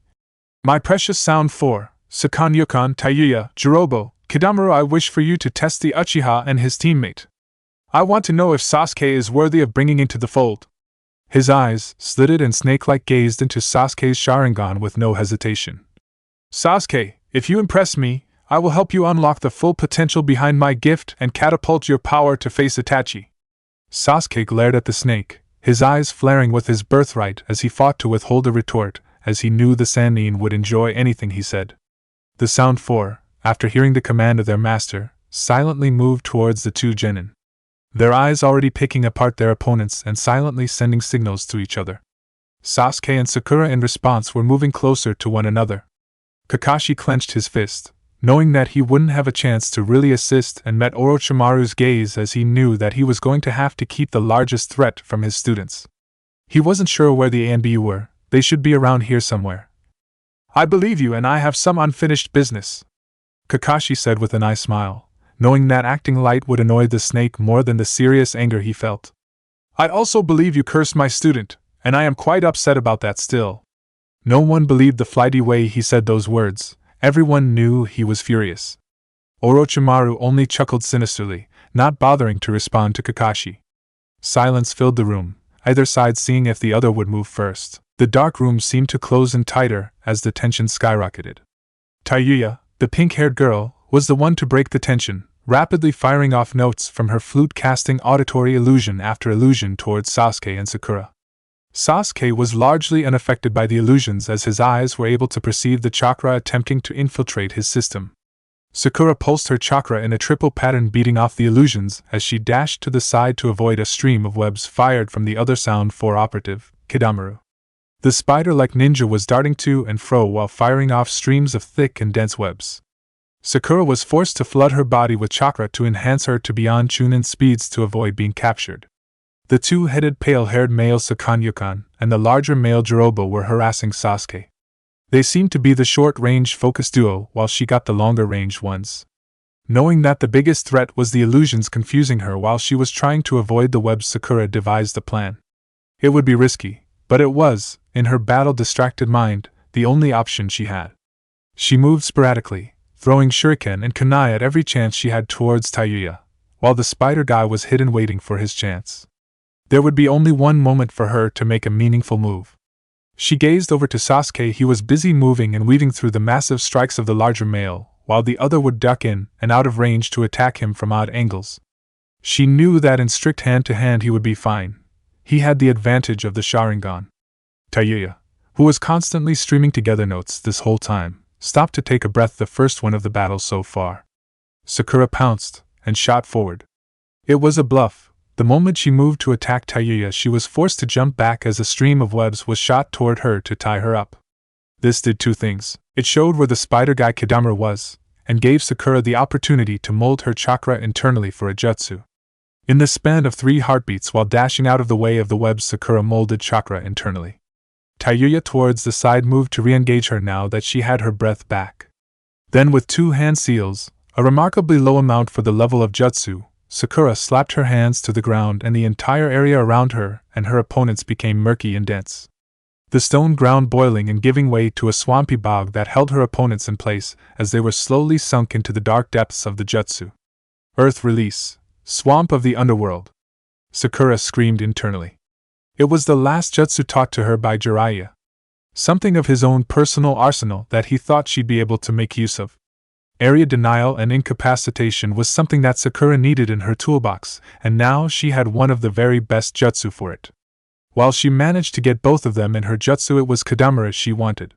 My precious Sound 4, Sakan-Yukan, Taiyuya, Jirobo, Kidamaru, I wish for you to test the Uchiha and his teammate. I want to know if Sasuke is worthy of bringing into the fold. His eyes, slitted and snake-like, gazed into Sasuke's Sharingan with no hesitation. Sasuke, if you impress me, I will help you unlock the full potential behind my gift and catapult your power to face Itachi. Sasuke glared at the snake, his eyes flaring with his birthright as he fought to withhold a retort, as he knew the Sannin would enjoy anything he said. The Sound 4, after hearing the command of their master, silently moved towards the 2 genin, their eyes already picking apart their opponents and silently sending signals to each other. Sasuke and Sakura in response were moving closer to one another. Kakashi clenched his fist, knowing that he wouldn't have a chance to really assist, and met Orochimaru's gaze as he knew that he was going to have to keep the largest threat from his students. He wasn't sure where the A and B were. They should be around here somewhere. I believe you, and I have some unfinished business, Kakashi said with a nice smile, knowing that acting light would annoy the snake more than the serious anger he felt. I also believe you cursed my student, and I am quite upset about that still. No one believed the flighty way he said those words. Everyone knew he was furious. Orochimaru only chuckled sinisterly, not bothering to respond to Kakashi. Silence filled the room, either side seeing if the other would move first. The dark room seemed to close in tighter as the tension skyrocketed. Taiyuya, the pink-haired girl, was the one to break the tension, rapidly firing off notes from her flute-casting auditory illusion after illusion towards Sasuke and Sakura. Sasuke was largely unaffected by the illusions as his eyes were able to perceive the chakra attempting to infiltrate his system. Sakura pulsed her chakra in a triple pattern, beating off the illusions as she dashed to the side to avoid a stream of webs fired from the other Sound 4 operative, Kidamaru. The spider-like ninja was darting to and fro while firing off streams of thick and dense webs. Sakura was forced to flood her body with chakra to enhance her to beyond Chunin speeds to avoid being captured. The 2-headed pale-haired male Sakan-Yukan and the larger male Jirobo were harassing Sasuke. They seemed to be the short-range focus duo while she got the longer-range ones. Knowing that the biggest threat was the illusions confusing her while she was trying to avoid the webs, Sakura devised a plan. It would be risky, but it was, in her battle-distracted mind, the only option she had. She moved sporadically, throwing shuriken and kunai at every chance she had towards Taiyuya, while the spider guy was hidden waiting for his chance. There would be only one moment for her to make a meaningful move. She gazed over to Sasuke. He was busy moving and weaving through the massive strikes of the larger male, while the other would duck in and out of range to attack him from odd angles. She knew that in strict hand-to-hand he would be fine. He had the advantage of the Sharingan. Taiyuya, who was constantly streaming together notes this whole time, stopped to take a breath, the first one of the battle so far. Sakura pounced and shot forward. It was a bluff, The moment she moved to attack Tayuya, she was forced to jump back as a stream of webs was shot toward her to tie her up. This did two things. It showed where the spider guy Kadamura was, and gave Sakura the opportunity to mold her chakra internally for a jutsu. In the span of 3 heartbeats while dashing out of the way of the webs, Sakura molded chakra internally. Tayuya towards the side moved to re-engage her now that she had her breath back. Then with 2 hand seals, a remarkably low amount for the level of jutsu, Sakura slapped her hands to the ground and the entire area around her and her opponents became murky and dense. The stone ground boiling and giving way to a swampy bog that held her opponents in place as they were slowly sunk into the dark depths of the jutsu. Earth release, swamp of the underworld. Sakura screamed internally. It was the last jutsu taught to her by Jiraiya. Something of his own personal arsenal that he thought she'd be able to make use of. Area denial and incapacitation was something that Sakura needed in her toolbox, and now she had one of the very best jutsu for it. While she managed to get both of them in her jutsu, it was Kadamura she wanted.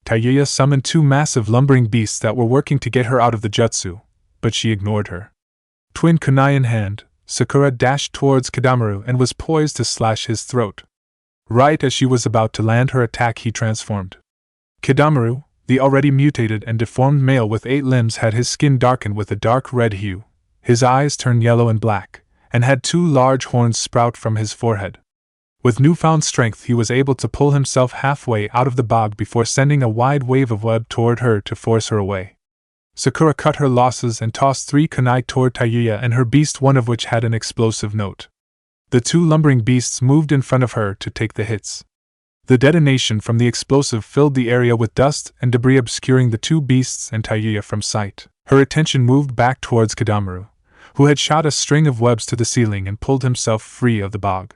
Tayuya summoned 2 massive lumbering beasts that were working to get her out of the jutsu, but she ignored her. Twin kunai in hand, Sakura dashed towards Kadamura and was poised to slash his throat. Right as she was about to land her attack, he transformed. Kadamura, the already mutated and deformed male with 8 limbs, had his skin darkened with a dark red hue, his eyes turned yellow and black, and had 2 large horns sprout from his forehead. With newfound strength, he was able to pull himself halfway out of the bog before sending a wide wave of web toward her to force her away. Sakura cut her losses and tossed 3 kunai toward Tayuya and her beast, one of which had an explosive note. The 2 lumbering beasts moved in front of her to take the hits. The detonation from the explosive filled the area with dust and debris, obscuring the 2 beasts and Tayuya from sight. Her attention moved back towards Kadamura, who had shot a string of webs to the ceiling and pulled himself free of the bog.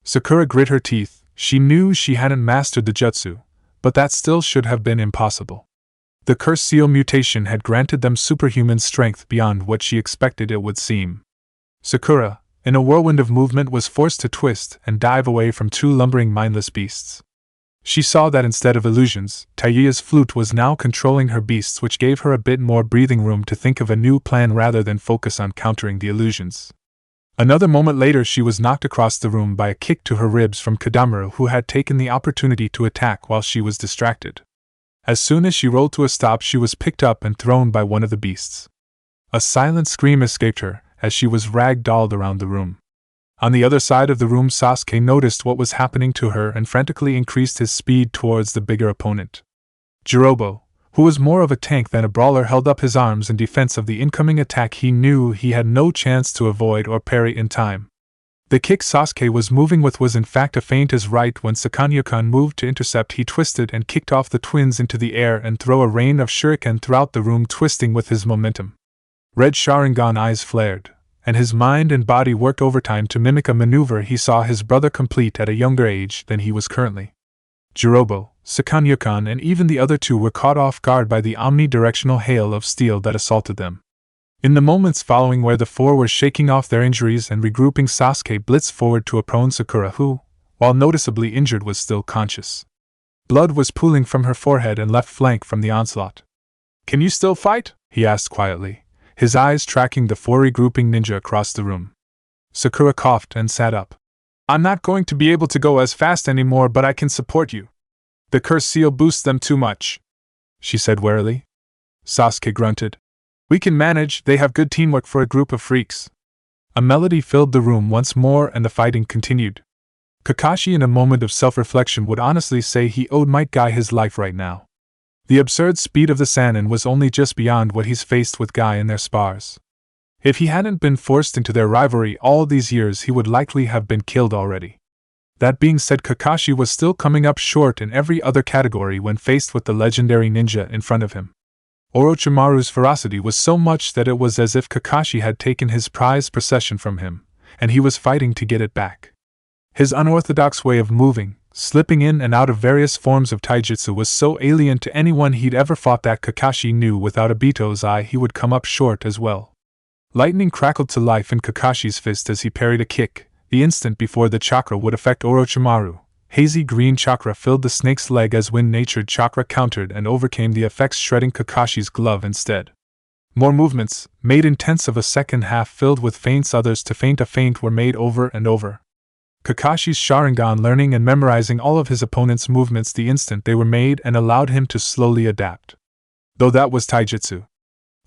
Sakura grit her teeth. She knew she hadn't mastered the jutsu, but that still should have been impossible. The cursed seal mutation had granted them superhuman strength beyond what she expected it would seem. Sakura, in a whirlwind of movement, was forced to twist and dive away from 2 lumbering mindless beasts. She saw that instead of illusions, Tayuya's flute was now controlling her beasts, which gave her a bit more breathing room to think of a new plan rather than focus on countering the illusions. Another moment later, she was knocked across the room by a kick to her ribs from Kadamura, who had taken the opportunity to attack while she was distracted. As soon as she rolled to a stop, she was picked up and thrown by one of the beasts. A silent scream escaped her as she was rag-dolled around the room. On the other side of the room, Sasuke noticed what was happening to her and frantically increased his speed towards the bigger opponent. Jirobo, who was more of a tank than a brawler, held up his arms in defense of the incoming attack. He knew he had no chance to avoid or parry in time. The kick Sasuke was moving with was in fact a feint, as right when Sakanyakan moved to intercept, he twisted and kicked off the twins into the air and threw a rain of shuriken throughout the room, twisting with his momentum. Red Sharingan eyes flared, and his mind and body worked overtime to mimic a maneuver he saw his brother complete at a younger age than he was currently. Jirobo, Sakanyakan, and even the other 2 were caught off guard by the omnidirectional hail of steel that assaulted them. In the moments following, where the 4 were shaking off their injuries and regrouping, Sasuke blitzed forward to a prone Sakura who, while noticeably injured, was still conscious. Blood was pooling from her forehead and left flank from the onslaught. "Can you still fight?" he asked quietly, his eyes tracking the 4 regrouping ninja across the room. Sakura coughed and sat up. "I'm not going to be able to go as fast anymore, but I can support you. The cursed seal boosts them too much," she said warily. Sasuke grunted. "We can manage, they have good teamwork for a group of freaks." A melody filled the room once more and the fighting continued. Kakashi, in a moment of self-reflection, would honestly say he owed Might Guy his life right now. The absurd speed of the Sannin was only just beyond what he's faced with Guy in their spars. If he hadn't been forced into their rivalry all these years, he would likely have been killed already. That being said, Kakashi was still coming up short in every other category when faced with the legendary ninja in front of him. Orochimaru's ferocity was so much that it was as if Kakashi had taken his prized possession from him, and he was fighting to get it back. His unorthodox way of moving, slipping in and out of various forms of taijutsu, was so alien to anyone he'd ever fought that Kakashi knew without Obito's eye he would come up short as well. Lightning crackled to life in Kakashi's fist as he parried a kick. The instant before the chakra would affect Orochimaru, hazy green chakra filled the snake's leg as wind-natured chakra countered and overcame the effects, shredding Kakashi's glove instead. More movements, made in tenths of a second, half filled with feints, others to feint a feint, were made over and over. Kakashi's Sharingan learning and memorizing all of his opponent's movements the instant they were made and allowed him to slowly adapt. Though that was taijutsu.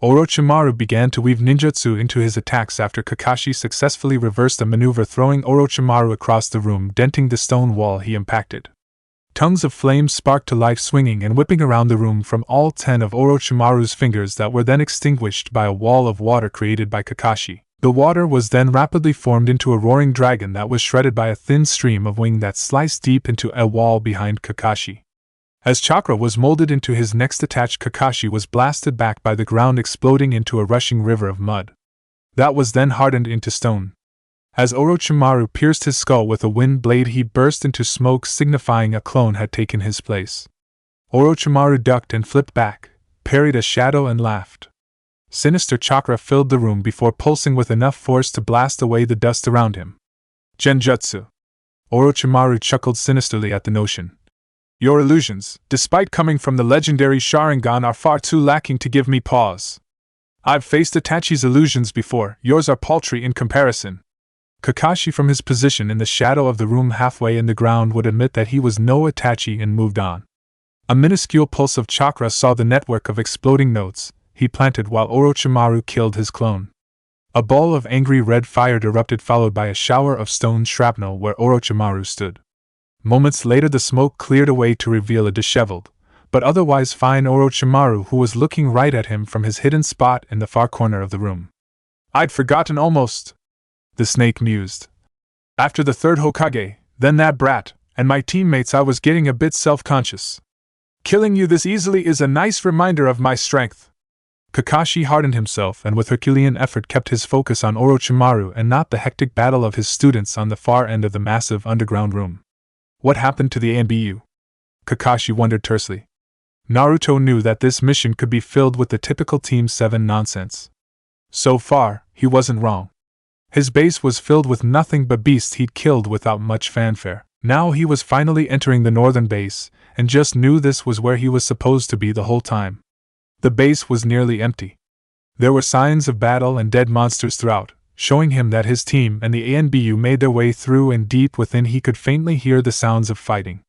Orochimaru began to weave ninjutsu into his attacks after Kakashi successfully reversed a maneuver, throwing Orochimaru across the room, denting the stone wall he impacted. Tongues of flame sparked to life, swinging and whipping around the room from all 10 of Orochimaru's fingers that were then extinguished by a wall of water created by Kakashi. The water was then rapidly formed into a roaring dragon that was shredded by a thin stream of wing that sliced deep into a wall behind Kakashi. As chakra was molded into his next attack, Kakashi was blasted back by the ground, exploding into a rushing river of mud. That was then hardened into stone. As Orochimaru pierced his skull with a wind blade, he burst into smoke, signifying a clone had taken his place. Orochimaru ducked and flipped back, parried a shadow, and laughed. Sinister chakra filled the room before pulsing with enough force to blast away the dust around him. Genjutsu. Orochimaru chuckled sinisterly at the notion. Your illusions, despite coming from the legendary Sharingan, are far too lacking to give me pause. I've faced Itachi's illusions before, yours are paltry in comparison. Kakashi, from his position in the shadow of the room halfway in the ground, would admit that he was no Itachi and moved on. A minuscule pulse of chakra saw the network of exploding nodes he planted while Orochimaru killed his clone. A ball of angry red fire erupted, followed by a shower of stone shrapnel where Orochimaru stood. Moments later, the smoke cleared away to reveal a disheveled, but otherwise fine Orochimaru, who was looking right at him from his hidden spot in the far corner of the room. I'd forgotten almost, the snake mused. After the third Hokage, then that brat, and my teammates, I was getting a bit self-conscious. Killing you this easily is a nice reminder of my strength. Kakashi hardened himself and with Herculean effort kept his focus on Orochimaru and not the hectic battle of his students on the far end of the massive underground room. What happened to the ANBU? Kakashi wondered tersely. Naruto knew that this mission could be filled with the typical Team 7 nonsense. So far, he wasn't wrong. His base was filled with nothing but beasts he'd killed without much fanfare. Now he was finally entering the northern base, and just knew this was where he was supposed to be the whole time. The base was nearly empty. There were signs of battle and dead monsters throughout, showing him that his team and the ANBU made their way through, and deep within he could faintly hear the sounds of fighting.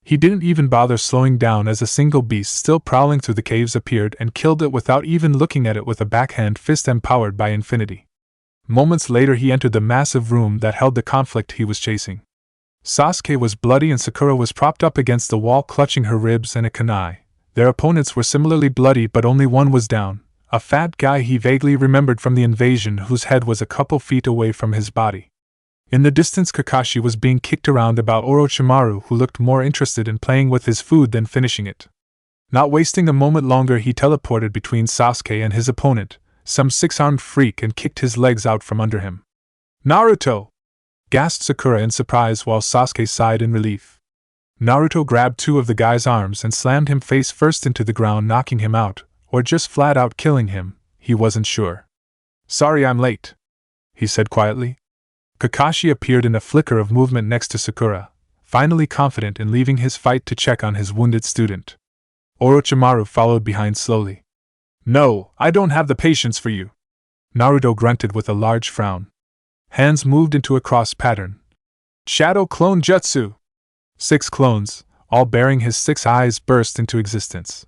He didn't even bother slowing down as a single beast still prowling through the caves appeared and killed it without even looking at it with a backhand fist empowered by infinity. Moments later he entered the massive room that held the conflict he was chasing. Sasuke was bloody and Sakura was propped up against the wall clutching her ribs and a kunai. Their opponents were similarly bloody, but only one was down, a fat guy he vaguely remembered from the invasion whose head was a couple feet away from his body. In the distance Kakashi was being kicked around about Orochimaru, who looked more interested in playing with his food than finishing it. Not wasting a moment longer he teleported between Sasuke and his opponent, some six-armed freak, and kicked his legs out from under him. Naruto! Gasped Sakura in surprise while Sasuke sighed in relief. Naruto grabbed two of the guy's arms and slammed him face first into the ground, knocking him out, or just flat out killing him, he wasn't sure. Sorry I'm late, he said quietly. Kakashi appeared in a flicker of movement next to Sakura, finally confident in leaving his fight to check on his wounded student. Orochimaru followed behind slowly. No, I don't have the patience for you, Naruto grunted with a large frown. Hands moved into a cross pattern. Shadow Clone Jutsu! 6 clones, all bearing his 6 eyes, burst into existence.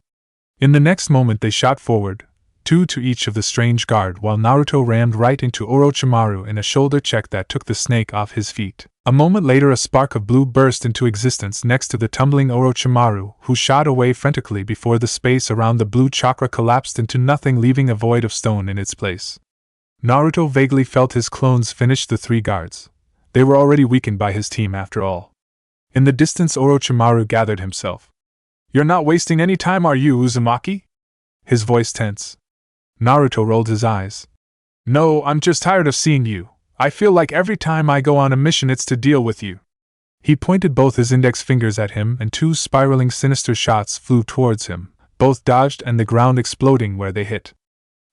In the next moment they shot forward, 2 to each of the strange guard, while Naruto rammed right into Orochimaru in a shoulder check that took the snake off his feet. A moment later a spark of blue burst into existence next to the tumbling Orochimaru, who shot away frantically before the space around the blue chakra collapsed into nothing, leaving a void of stone in its place. Naruto vaguely felt his clones finish the 3 guards. They were already weakened by his team after all. In the distance Orochimaru gathered himself. You're not wasting any time, are you, Uzumaki? His voice tense. Naruto rolled his eyes. No, I'm just tired of seeing you. I feel like every time I go on a mission it's to deal with you. He pointed both his index fingers at him and 2 spiraling sinister shots flew towards him, both dodged and the ground exploding where they hit.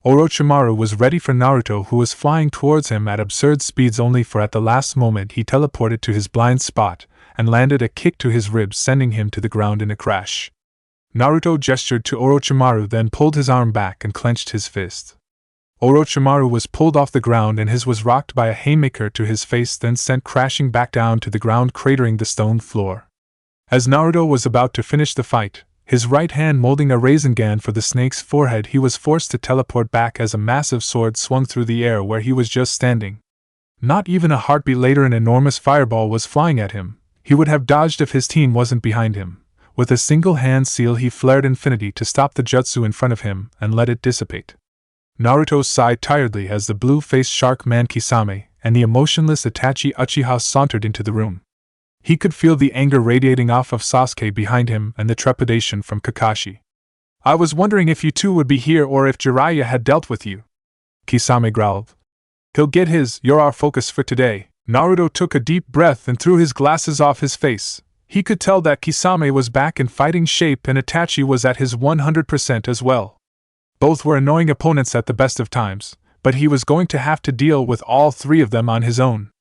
Orochimaru was ready for Naruto, who was flying towards him at absurd speeds, only for at the last moment he teleported to his blind spot and landed a kick to his ribs, sending him to the ground in a crash. Naruto gestured to Orochimaru, then pulled his arm back and clenched his fist. Orochimaru was pulled off the ground and his was rocked by a haymaker to his face, then sent crashing back down to the ground, cratering the stone floor. As Naruto was about to finish the fight, his right hand molding a Rasengan for the snake's forehead, he was forced to teleport back as a massive sword swung through the air where he was just standing. Not even a heartbeat later, an enormous fireball was flying at him. He would have dodged if his team wasn't behind him. With a single hand seal he flared infinity to stop the jutsu in front of him and let it dissipate. Naruto sighed tiredly as the blue-faced shark man Kisame and the emotionless Itachi Uchiha sauntered into the room. He could feel the anger radiating off of Sasuke behind him and the trepidation from Kakashi. "I was wondering if you two would be here or if Jiraiya had dealt with you," Kisame growled. "He'll get his, you're our focus for today." Naruto took a deep breath and threw his glasses off his face. He could tell that Kisame was back in fighting shape and Itachi was at his 100% as well. Both were annoying opponents at the best of times, but he was going to have to deal with all three of them on his own.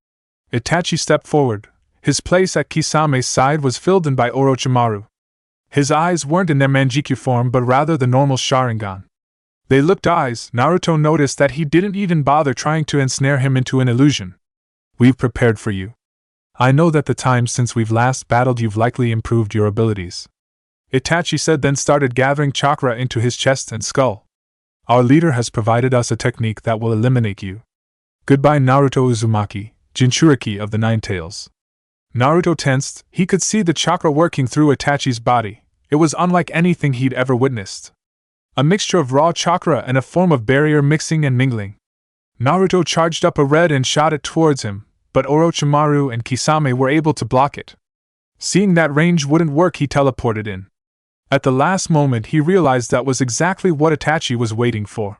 Itachi stepped forward. His place at Kisame's side was filled in by Orochimaru. His eyes weren't in their Manjikyu form but rather the normal Sharingan. They looked eyes. Naruto noticed that he didn't even bother trying to ensnare him into an illusion. "We've prepared for you. I know that the time since we've last battled you've likely improved your abilities," Itachi said, then started gathering chakra into his chest and skull. "Our leader has provided us a technique that will eliminate you. Goodbye Naruto Uzumaki, Jinchuriki of the Nine Tails." Naruto tensed. He could see the chakra working through Itachi's body. It was unlike anything he'd ever witnessed. A mixture of raw chakra and a form of barrier mixing and mingling. Naruto charged up a red and shot it towards him, but Orochimaru and Kisame were able to block it. Seeing that range wouldn't work, he teleported in. At the last moment he realized that was exactly what Itachi was waiting for.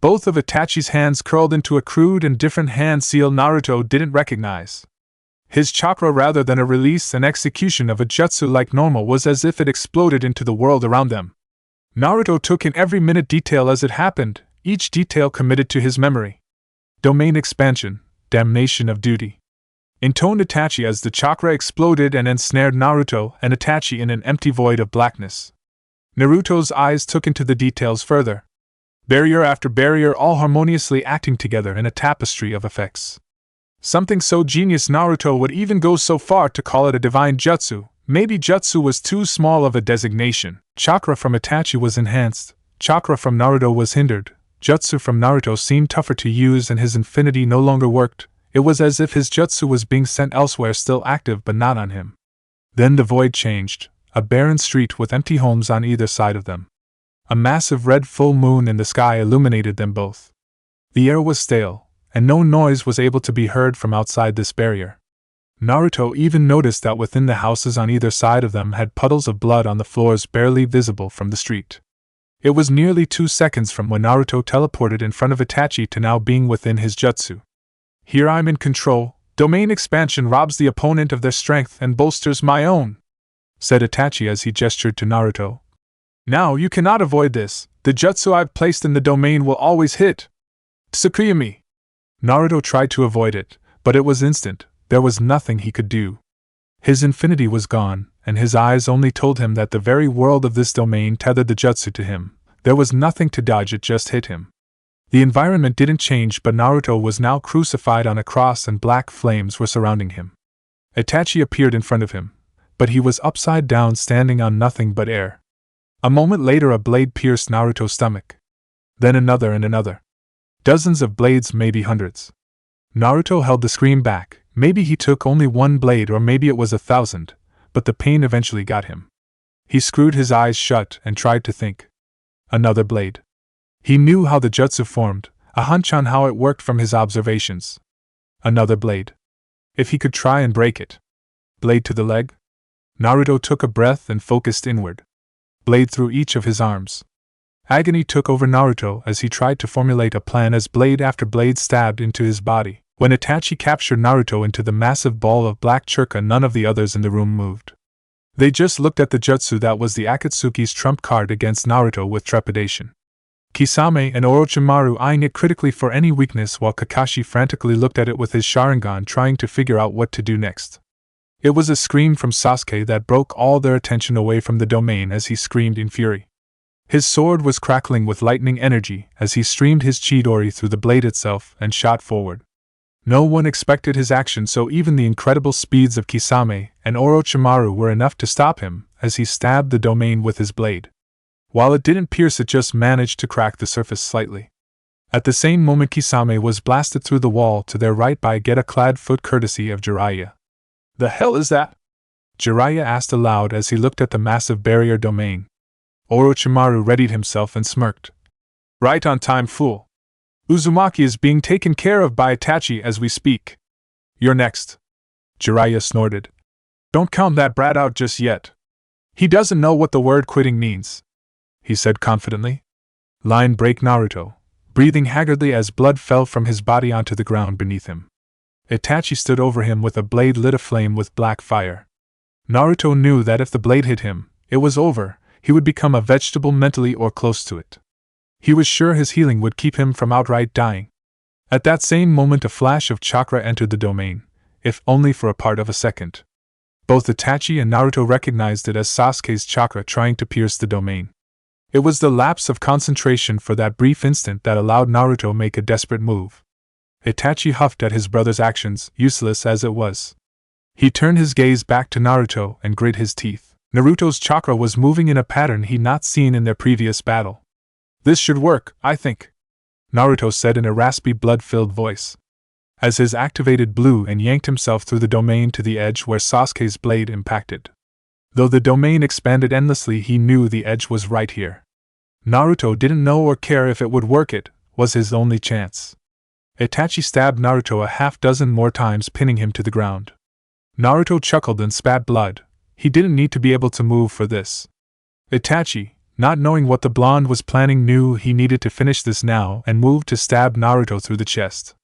Both of Itachi's hands curled into a crude and different hand seal Naruto didn't recognize. His chakra, rather than a release and execution of a jutsu like normal, was as if it exploded into the world around them. Naruto took in every minute detail as it happened, each detail committed to his memory. Domain expansion, damnation of duty, intoned Itachi as the chakra exploded and ensnared Naruto and Itachi in an empty void of blackness. Naruto's eyes took into the details further. Barrier after barrier, all harmoniously acting together in a tapestry of effects. Something so genius Naruto would even go so far to call it a divine jutsu. Maybe jutsu was too small of a designation. Chakra from Itachi was enhanced, chakra from Naruto was hindered. Jutsu from Naruto seemed tougher to use and his infinity no longer worked. It was as if his jutsu was being sent elsewhere, still active but not on him. Then the void changed, a barren street with empty homes on either side of them. A massive red full moon in the sky illuminated them both. The air was stale, and no noise was able to be heard from outside this barrier. Naruto even noticed that within the houses on either side of them had puddles of blood on the floors barely visible from the street. It was nearly 2 seconds from when Naruto teleported in front of Itachi to now being within his jutsu. "Here I'm in control. Domain expansion robs the opponent of their strength and bolsters my own," said Itachi as he gestured to Naruto. "Now you cannot avoid this. The jutsu I've placed in the domain will always hit. Tsukuyami." Naruto tried to avoid it, but it was instant. There was nothing he could do. His infinity was gone, and his eyes only told him that the very world of this domain tethered the jutsu to him. There was nothing to dodge, it just hit him. The environment didn't change, but Naruto was now crucified on a cross and black flames were surrounding him. Itachi appeared in front of him, but he was upside down standing on nothing but air. A moment later a blade pierced Naruto's stomach. Then another and another. Dozens of blades, maybe hundreds. Naruto held the scream back. Maybe he took only one blade or maybe it was 1,000, but the pain eventually got him. He screwed his eyes shut and tried to think. Another blade. He knew how the jutsu formed, a hunch on how it worked from his observations. Another blade. If he could try and break it. Blade to the leg? Naruto took a breath and focused inward. Blade through each of his arms. Agony took over Naruto as he tried to formulate a plan as blade after blade stabbed into his body. When Itachi captured Naruto into the massive ball of black chakra, none of the others in the room moved. They just looked at the jutsu that was the Akatsuki's trump card against Naruto with trepidation. Kisame and Orochimaru eyeing it critically for any weakness while Kakashi frantically looked at it with his Sharingan trying to figure out what to do next. It was a scream from Sasuke that broke all their attention away from the domain as he screamed in fury. His sword was crackling with lightning energy as he streamed his Chidori through the blade itself and shot forward. No one expected his action, so even the incredible speeds of Kisame and Orochimaru were enough to stop him as he stabbed the domain with his blade. While it didn't pierce, it just managed to crack the surface slightly. At the same moment, Kisame was blasted through the wall to their right by Geta-clad foot courtesy of Jiraiya. "The hell is that?" Jiraiya asked aloud as he looked at the massive barrier domain. Orochimaru readied himself and smirked. "Right on time, fool. Uzumaki is being taken care of by Itachi as we speak. You're next." Jiraiya snorted. "Don't count that brat out just yet. He doesn't know what the word quitting means," he said confidently. Line break Naruto, breathing haggardly as blood fell from his body onto the ground beneath him. Itachi stood over him with a blade lit aflame with black fire. Naruto knew that if the blade hit him, it was over. He would become a vegetable mentally or close to it. He was sure his healing would keep him from outright dying. At that same moment, a flash of chakra entered the domain, if only for a part of a second. Both Itachi and Naruto recognized it as Sasuke's chakra trying to pierce the domain. It was the lapse of concentration for that brief instant that allowed Naruto make a desperate move. Itachi huffed at his brother's actions, useless as it was. He turned his gaze back to Naruto and grit his teeth. Naruto's chakra was moving in a pattern he'd not seen in their previous battle. "This should work, I think," Naruto said in a raspy, blood-filled voice, as his activated blew and yanked himself through the domain to the edge where Sasuke's blade impacted. Though the domain expanded endlessly, he knew the edge was right here. Naruto didn't know or care if it would work. It was his only chance. Itachi stabbed Naruto a half-dozen more times, pinning him to the ground. Naruto chuckled and spat blood. He didn't need to be able to move for this. Itachi, not knowing what the blonde was planning, knew he needed to finish this now and moved to stab Naruto through the chest.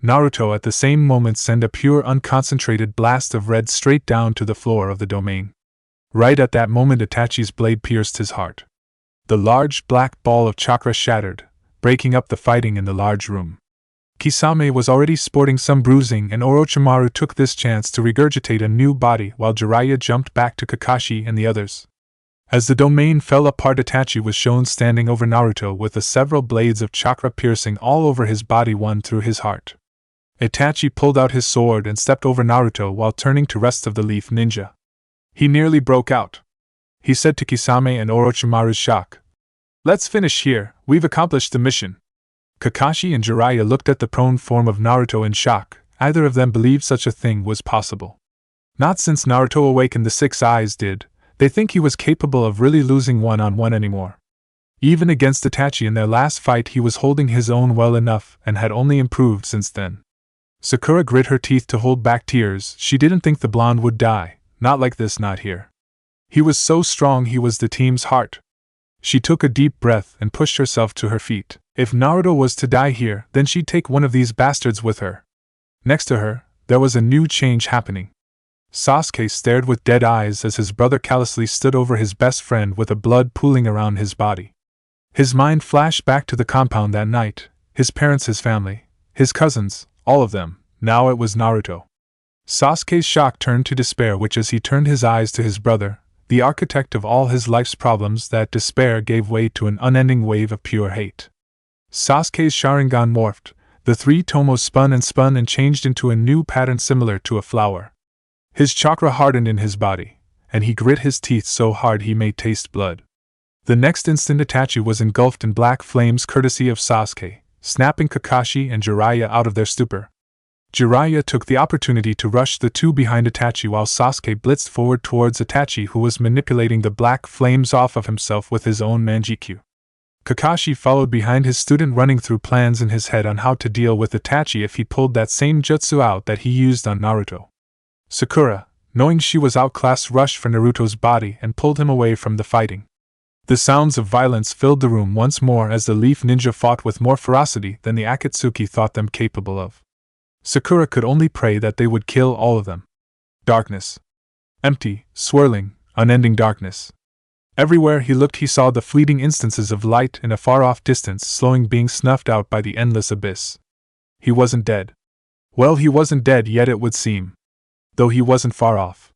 Naruto at the same moment sent a pure unconcentrated blast of red straight down to the floor of the domain. Right at that moment, Itachi's blade pierced his heart. The large black ball of chakra shattered, breaking up the fighting in the large room. Kisame was already sporting some bruising, and Orochimaru took this chance to regurgitate a new body while Jiraiya jumped back to Kakashi and the others. As the domain fell apart, Itachi was shown standing over Naruto with the several blades of chakra piercing all over his body, one through his heart. Itachi pulled out his sword and stepped over Naruto while turning to rest of the Leaf Ninja. "He nearly broke out," he said to Kisame and Orochimaru's shock. "Let's finish here, we've accomplished the mission." Kakashi and Jiraiya looked at the prone form of Naruto in shock. Either of them believed such a thing was possible. Not since Naruto awakened the Six Eyes did they think he was capable of really losing one-on-one anymore. Even against Itachi in their last fight, he was holding his own well enough and had only improved since then. Sakura grit her teeth to hold back tears. She didn't think the blonde would die, not like this, not here. He was so strong, he was the team's heart. She took a deep breath and pushed herself to her feet. If Naruto was to die here, then she'd take one of these bastards with her. Next to her, there was a new change happening. Sasuke stared with dead eyes as his brother callously stood over his best friend with the blood pooling around his body. His mind flashed back to the compound that night, his parents, his family, his cousins, all of them. Now it was Naruto. Sasuke's shock turned to despair, which as he turned his eyes to his brother, the architect of all his life's problems, that despair gave way to an unending wave of pure hate. Sasuke's Sharingan morphed, the three tomos spun and changed into a new pattern similar to a flower. His chakra hardened in his body, and he grit his teeth so hard he may taste blood. The next instant, Itachi was engulfed in black flames courtesy of Sasuke, snapping Kakashi and Jiraiya out of their stupor. Jiraiya took the opportunity to rush the two behind Itachi while Sasuke blitzed forward towards Itachi, who was manipulating the black flames off of himself with his own manjikyu. Kakashi followed behind his student, running through plans in his head on how to deal with Itachi if he pulled that same jutsu out that he used on Naruto. Sakura, knowing she was outclassed, rushed for Naruto's body and pulled him away from the fighting. The sounds of violence filled the room once more as the Leaf Ninja fought with more ferocity than the Akatsuki thought them capable of. Sakura could only pray that they would kill all of them. Darkness. Empty, swirling, unending darkness. Everywhere he looked, he saw the fleeting instances of light in a far-off distance, slowing, being snuffed out by the endless abyss. He wasn't dead. Well, he wasn't dead yet, it would seem. though he wasn't far off.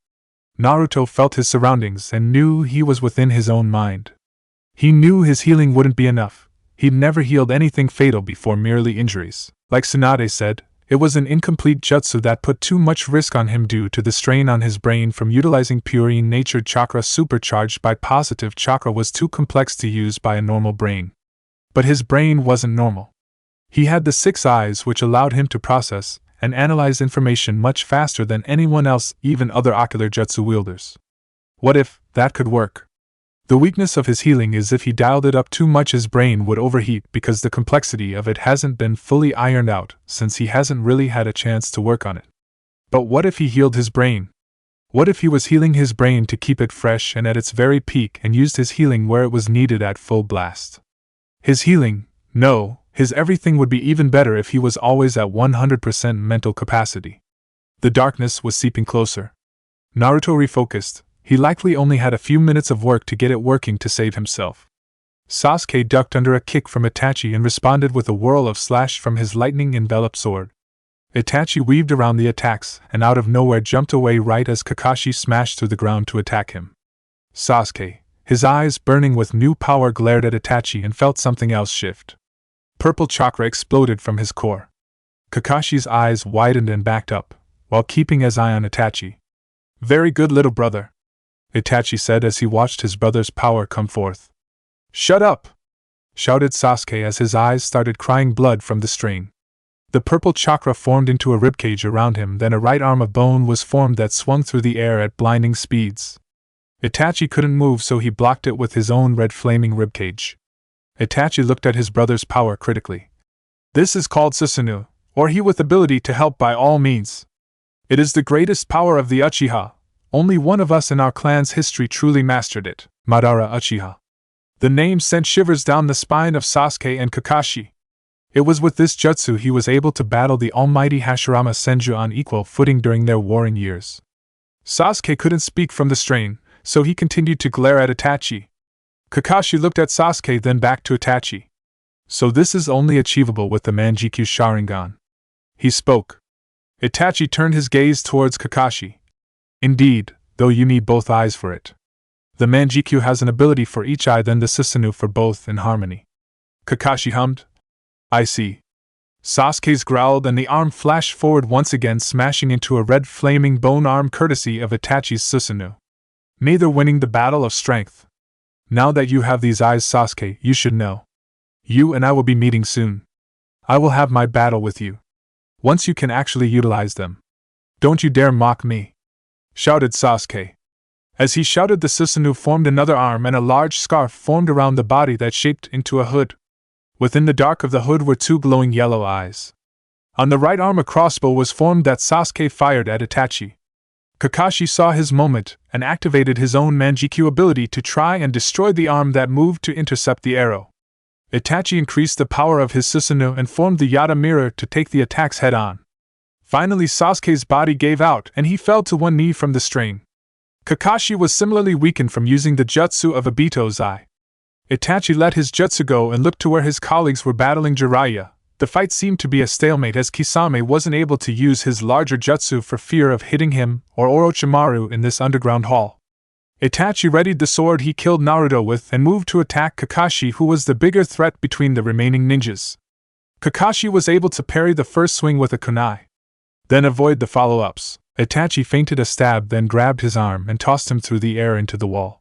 Naruto felt his surroundings and knew he was within his own mind. He knew his healing wouldn't be enough. He'd never healed anything fatal before, merely injuries. Like Tsunade said, it was an incomplete jutsu that put too much risk on him due to the strain on his brain from utilizing purine-natured chakra supercharged by positive chakra was too complex to use by a normal brain. But his brain wasn't normal. He had the 6 eyes which allowed him to process and analyze information much faster than anyone else, even other ocular jutsu wielders. What if that could work? The weakness of his healing is if he dialed it up too much, his brain would overheat because the complexity of it hasn't been fully ironed out since he hasn't really had a chance to work on it. But what if he healed his brain? What if he was healing his brain to keep it fresh and at its very peak and used his healing where it was needed at full blast? His healing, no, his everything would be even better if he was always at 100% mental capacity. The darkness was seeping closer. Naruto refocused. He likely only had a few minutes of work to get it working to save himself. Sasuke ducked under a kick from Itachi and responded with a whirl of slash from his lightning-enveloped sword. Itachi weaved around the attacks and out of nowhere jumped away right as Kakashi smashed through the ground to attack him. Sasuke, his eyes burning with new power, glared at Itachi and felt something else shift. Purple chakra exploded from his core. Kakashi's eyes widened and backed up, while keeping his eye on Itachi. "Very good, little brother," Itachi said as he watched his brother's power come forth. "Shut up!" shouted Sasuke as his eyes started crying blood from the strain. The purple chakra formed into a ribcage around him, then a right arm of bone was formed that swung through the air at blinding speeds. Itachi couldn't move, so he blocked it with his own red flaming ribcage. Itachi looked at his brother's power critically. "This is called Susanoo, or he with ability to help by all means. It is the greatest power of the Uchiha. Only one of us in our clan's history truly mastered it, Madara Uchiha." The name sent shivers down the spine of Sasuke and Kakashi. It was with this jutsu he was able to battle the almighty Hashirama Senju on equal footing during their warring years. Sasuke couldn't speak from the strain, so he continued to glare at Itachi. Kakashi looked at Sasuke, then back to Itachi. "So this is only achievable with the Manjikyu Sharingan," he spoke. Itachi turned his gaze towards Kakashi. "Indeed, though you need both eyes for it. The Manjikyu has an ability for each eye, then the Susanoo for both in harmony." Kakashi hummed. "I see." Sasuke's growled and the arm flashed forward once again, smashing into a red flaming bone arm courtesy of Itachi's Susanoo. Neither winning the battle of strength. "Now that you have these eyes, Sasuke, you should know. You and I will be meeting soon. I will have my battle with you. Once you can actually utilize them. Don't you dare mock me," shouted Sasuke. As he shouted, the Susanoo formed another arm and a large scarf formed around the body that shaped into a hood. Within the dark of the hood were 2 glowing yellow eyes. On the right arm a crossbow was formed that Sasuke fired at Itachi. Kakashi saw his moment and activated his own Manjikyu ability to try and destroy the arm that moved to intercept the arrow. Itachi increased the power of his Susanoo and formed the Yata mirror to take the attacks head-on. Finally, Sasuke's body gave out and he fell to one knee from the strain. Kakashi was similarly weakened from using the jutsu of Obito's eye. Itachi let his jutsu go and looked to where his colleagues were battling Jiraiya. The fight seemed to be a stalemate as Kisame wasn't able to use his larger jutsu for fear of hitting him or Orochimaru in this underground hall. Itachi readied the sword he killed Naruto with and moved to attack Kakashi, who was the bigger threat between the remaining ninjas. Kakashi was able to parry the first swing with a kunai, then avoid the follow-ups. Itachi feinted a stab, then grabbed his arm and tossed him through the air into the wall.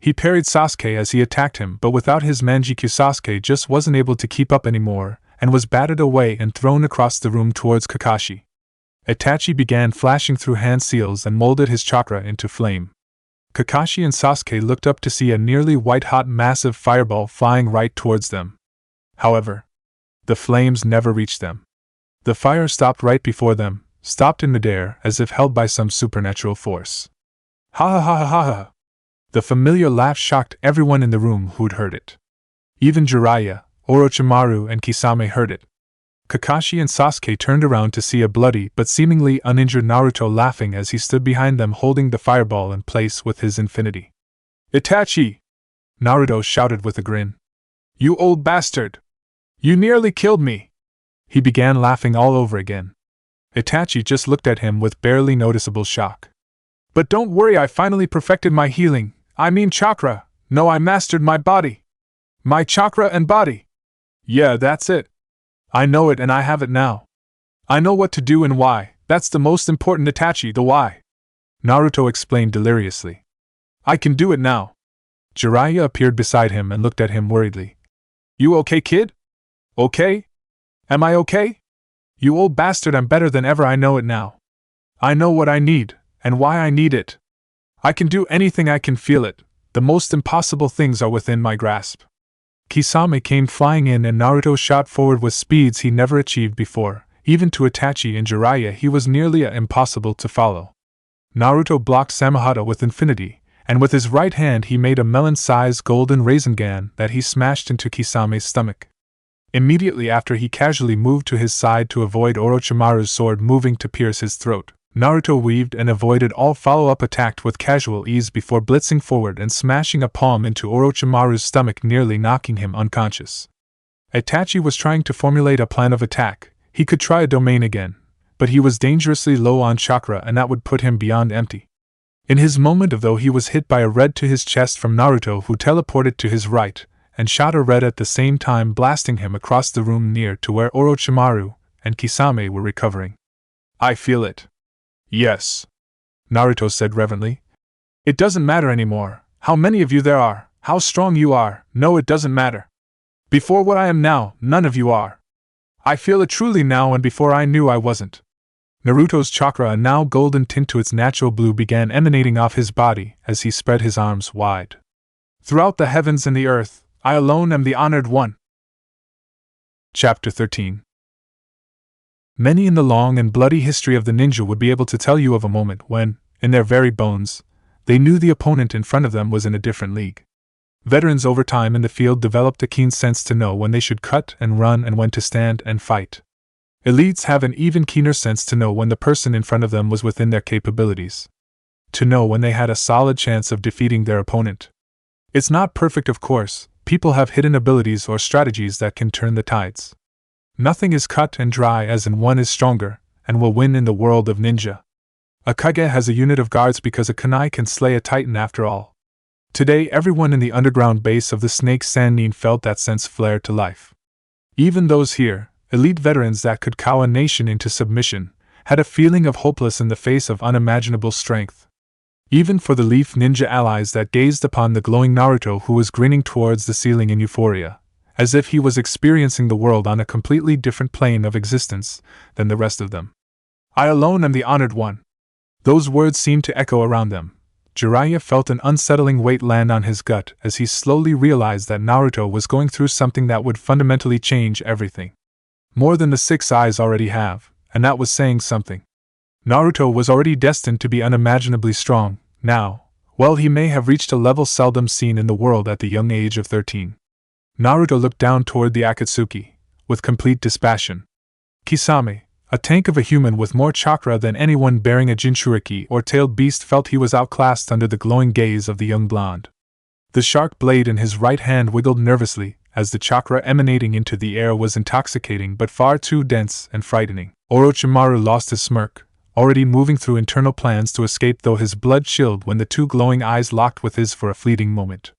He parried Sasuke as he attacked him, but without his Manjikyu Sasuke just wasn't able to keep up anymore, and was batted away and thrown across the room towards Kakashi. Itachi began flashing through hand seals and molded his chakra into flame. Kakashi and Sasuke looked up to see a nearly white-hot massive fireball flying right towards them. However, the flames never reached them. The fire stopped right before them, stopped in midair as if held by some supernatural force. Ha ha ha ha ha! The familiar laugh shocked everyone in the room who'd heard it. Even Jiraiya, Orochimaru, and Kisame heard it. Kakashi and Sasuke turned around to see a bloody but seemingly uninjured Naruto laughing as he stood behind them holding the fireball in place with his infinity. "Itachi!" Naruto shouted with a grin. "You old bastard! You nearly killed me!" He began laughing all over again. Itachi just looked at him with barely noticeable shock. But don't worry, I finally perfected my healing. I mean chakra. No, I mastered my body. My chakra and body. Yeah, that's it. I know it and I have it now. I know what to do and why. That's the most important, Itachi, the why. Naruto explained deliriously. I can do it now. Jiraiya appeared beside him and looked at him worriedly. You okay, kid? Okay? Am I okay? You old bastard, I'm better than ever, I know it now. I know what I need, and why I need it. I can do anything, I can feel it. The most impossible things are within my grasp. Kisame came flying in and Naruto shot forward with speeds he never achieved before. Even to Itachi and Jiraiya he was nearly impossible to follow. Naruto blocked Samehada with infinity, and with his right hand he made a melon-sized golden Rasengan that he smashed into Kisame's stomach. Immediately after, he casually moved to his side to avoid Orochimaru's sword moving to pierce his throat. Naruto weaved and avoided all follow-up attack with casual ease before blitzing forward and smashing a palm into Orochimaru's stomach, nearly knocking him unconscious. Itachi was trying to formulate a plan of attack. He could try a domain again, but he was dangerously low on chakra and that would put him beyond empty. In his moment of though, he was hit by a red to his chest from Naruto, who teleported to his right and shot a red at the same time, blasting him across the room near to where Orochimaru and Kisame were recovering. I feel it. Yes, Naruto said reverently. It doesn't matter anymore how many of you there are, how strong you are, no, it doesn't matter. Before what I am now, none of you are. I feel it truly now, and before I knew I wasn't. Naruto's chakra, a now golden tint to its natural blue, began emanating off his body as he spread his arms wide. Throughout the heavens and the earth, I alone am the honored one. Chapter 13. Many in the long and bloody history of the ninja would be able to tell you of a moment when, in their very bones, they knew the opponent in front of them was in a different league. Veterans over time in the field developed a keen sense to know when they should cut and run and when to stand and fight. Elites have an even keener sense to know when the person in front of them was within their capabilities. To know when they had a solid chance of defeating their opponent. It's not perfect, of course. People have hidden abilities or strategies that can turn the tides. Nothing is cut and dry, as in one is stronger and will win in the world of ninja. A Kage has a unit of guards because a kunai can slay a titan after all. Today everyone in the underground base of the Snake Sannin felt that sense flare to life. Even those here, elite veterans that could cow a nation into submission, had a feeling of hopeless in the face of unimaginable strength. Even for the Leaf Ninja allies that gazed upon the glowing Naruto, who was grinning towards the ceiling in euphoria, as if he was experiencing the world on a completely different plane of existence than the rest of them. I alone am the honored one. Those words seemed to echo around them. Jiraiya felt an unsettling weight land on his gut as he slowly realized that Naruto was going through something that would fundamentally change everything. More than the 6 eyes already have, and that was saying something. Naruto was already destined to be unimaginably strong. Now, well, he may have reached a level seldom seen in the world at the young age of 13. Naruto looked down toward the Akatsuki, with complete dispassion. Kisame, a tank of a human with more chakra than anyone bearing a Jinchuriki or tailed beast, felt he was outclassed under the glowing gaze of the young blonde. The shark blade in his right hand wiggled nervously, as the chakra emanating into the air was intoxicating but far too dense and frightening. Orochimaru lost his smirk, already moving through internal plans to escape, though his blood chilled when the two glowing eyes locked with his for a fleeting moment.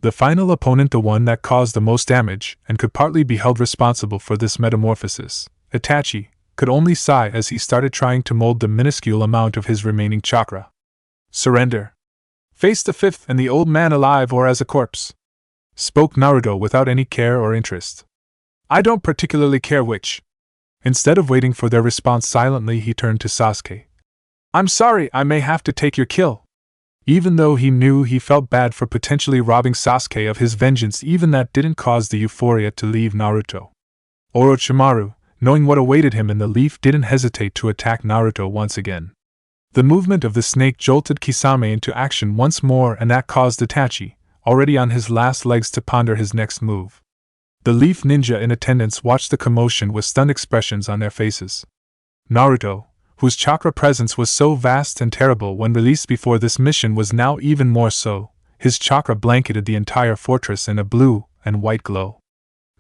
The final opponent, the one that caused the most damage and could partly be held responsible for this metamorphosis, Itachi, could only sigh as he started trying to mold the minuscule amount of his remaining chakra. Surrender. Face the 5th and the old man alive or as a corpse, spoke Naruto without any care or interest. I don't particularly care which. Instead of waiting for their response silently, he turned to Sasuke. I'm sorry, I may have to take your kill. Even though he knew he felt bad for potentially robbing Sasuke of his vengeance, even that didn't cause the euphoria to leave Naruto. Orochimaru, knowing what awaited him in the leaf, didn't hesitate to attack Naruto once again. The movement of the snake jolted Kisame into action once more, and that caused Itachi, already on his last legs, to ponder his next move. The Leaf Ninja in attendance watched the commotion with stunned expressions on their faces. Naruto, whose chakra presence was so vast and terrible when released before this mission, was now even more so. His chakra blanketed the entire fortress in a blue and white glow.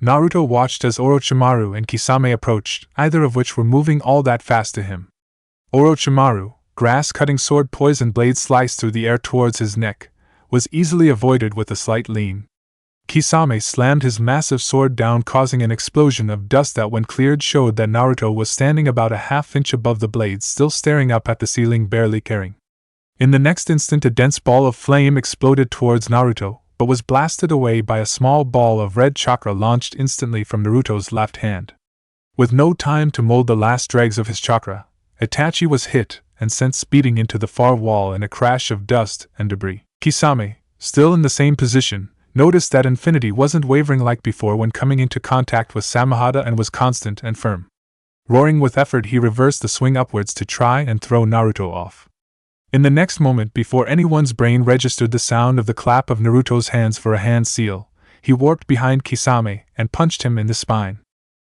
Naruto watched as Orochimaru and Kisame approached, either of which were moving all that fast to him. Orochimaru, grass-cutting sword poison blade sliced through the air towards his neck, was easily avoided with a slight lean. Kisame slammed his massive sword down, causing an explosion of dust that when cleared showed that Naruto was standing about a half-inch above the blades, still staring up at the ceiling, barely caring. In the next instant a dense ball of flame exploded towards Naruto, but was blasted away by a small ball of red chakra launched instantly from Naruto's left hand. With no time to mold the last dregs of his chakra, Itachi was hit and sent speeding into the far wall in a crash of dust and debris. Kisame, still in the same position, noticed that infinity wasn't wavering like before when coming into contact with Samehada and was constant and firm. Roaring with effort, he reversed the swing upwards to try and throw Naruto off. In the next moment, before anyone's brain registered the sound of the clap of Naruto's hands for a hand seal, he warped behind Kisame and punched him in the spine.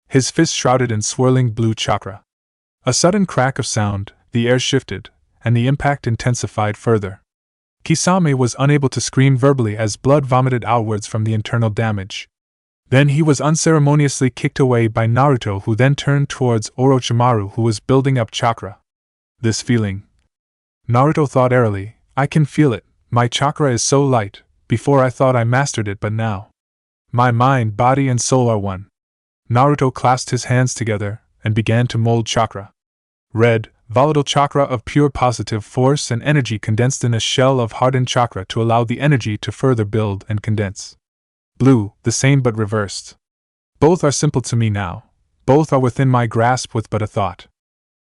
His fist shrouded in swirling blue chakra. A sudden crack of sound, the air shifted, and the impact intensified further. Kisame was unable to scream verbally as blood vomited outwards from the internal damage. Then he was unceremoniously kicked away by Naruto, who then turned towards Orochimaru, who was building up chakra. This feeling, Naruto thought airily, I can feel it, my chakra is so light, before I thought I mastered it, but now. My mind, body and soul are one. Naruto clasped his hands together and began to mold chakra. Red, volatile chakra of pure positive force and energy condensed in a shell of hardened chakra to allow the energy to further build and condense. Blue, the same but reversed. Both are simple to me now. Both are within my grasp with but a thought.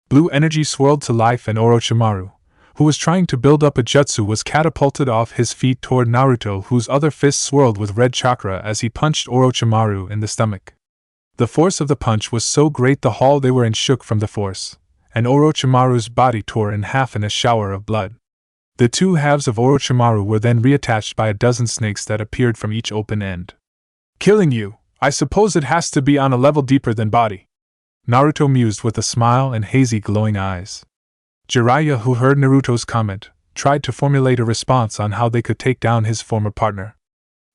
Blue energy swirled to life and Orochimaru, who was trying to build up a jutsu, was catapulted off his feet toward Naruto, whose other fist swirled with red chakra as he punched Orochimaru in the stomach. The force of the punch was so great the hall they were in shook from the force, and Orochimaru's body tore in half in a shower of blood. The two halves of Orochimaru were then reattached by a dozen snakes that appeared from each open end. Killing you, I suppose it has to be on a level deeper than body, Naruto mused with a smile and hazy glowing eyes. Jiraiya, who heard Naruto's comment, tried to formulate a response on how they could take down his former partner.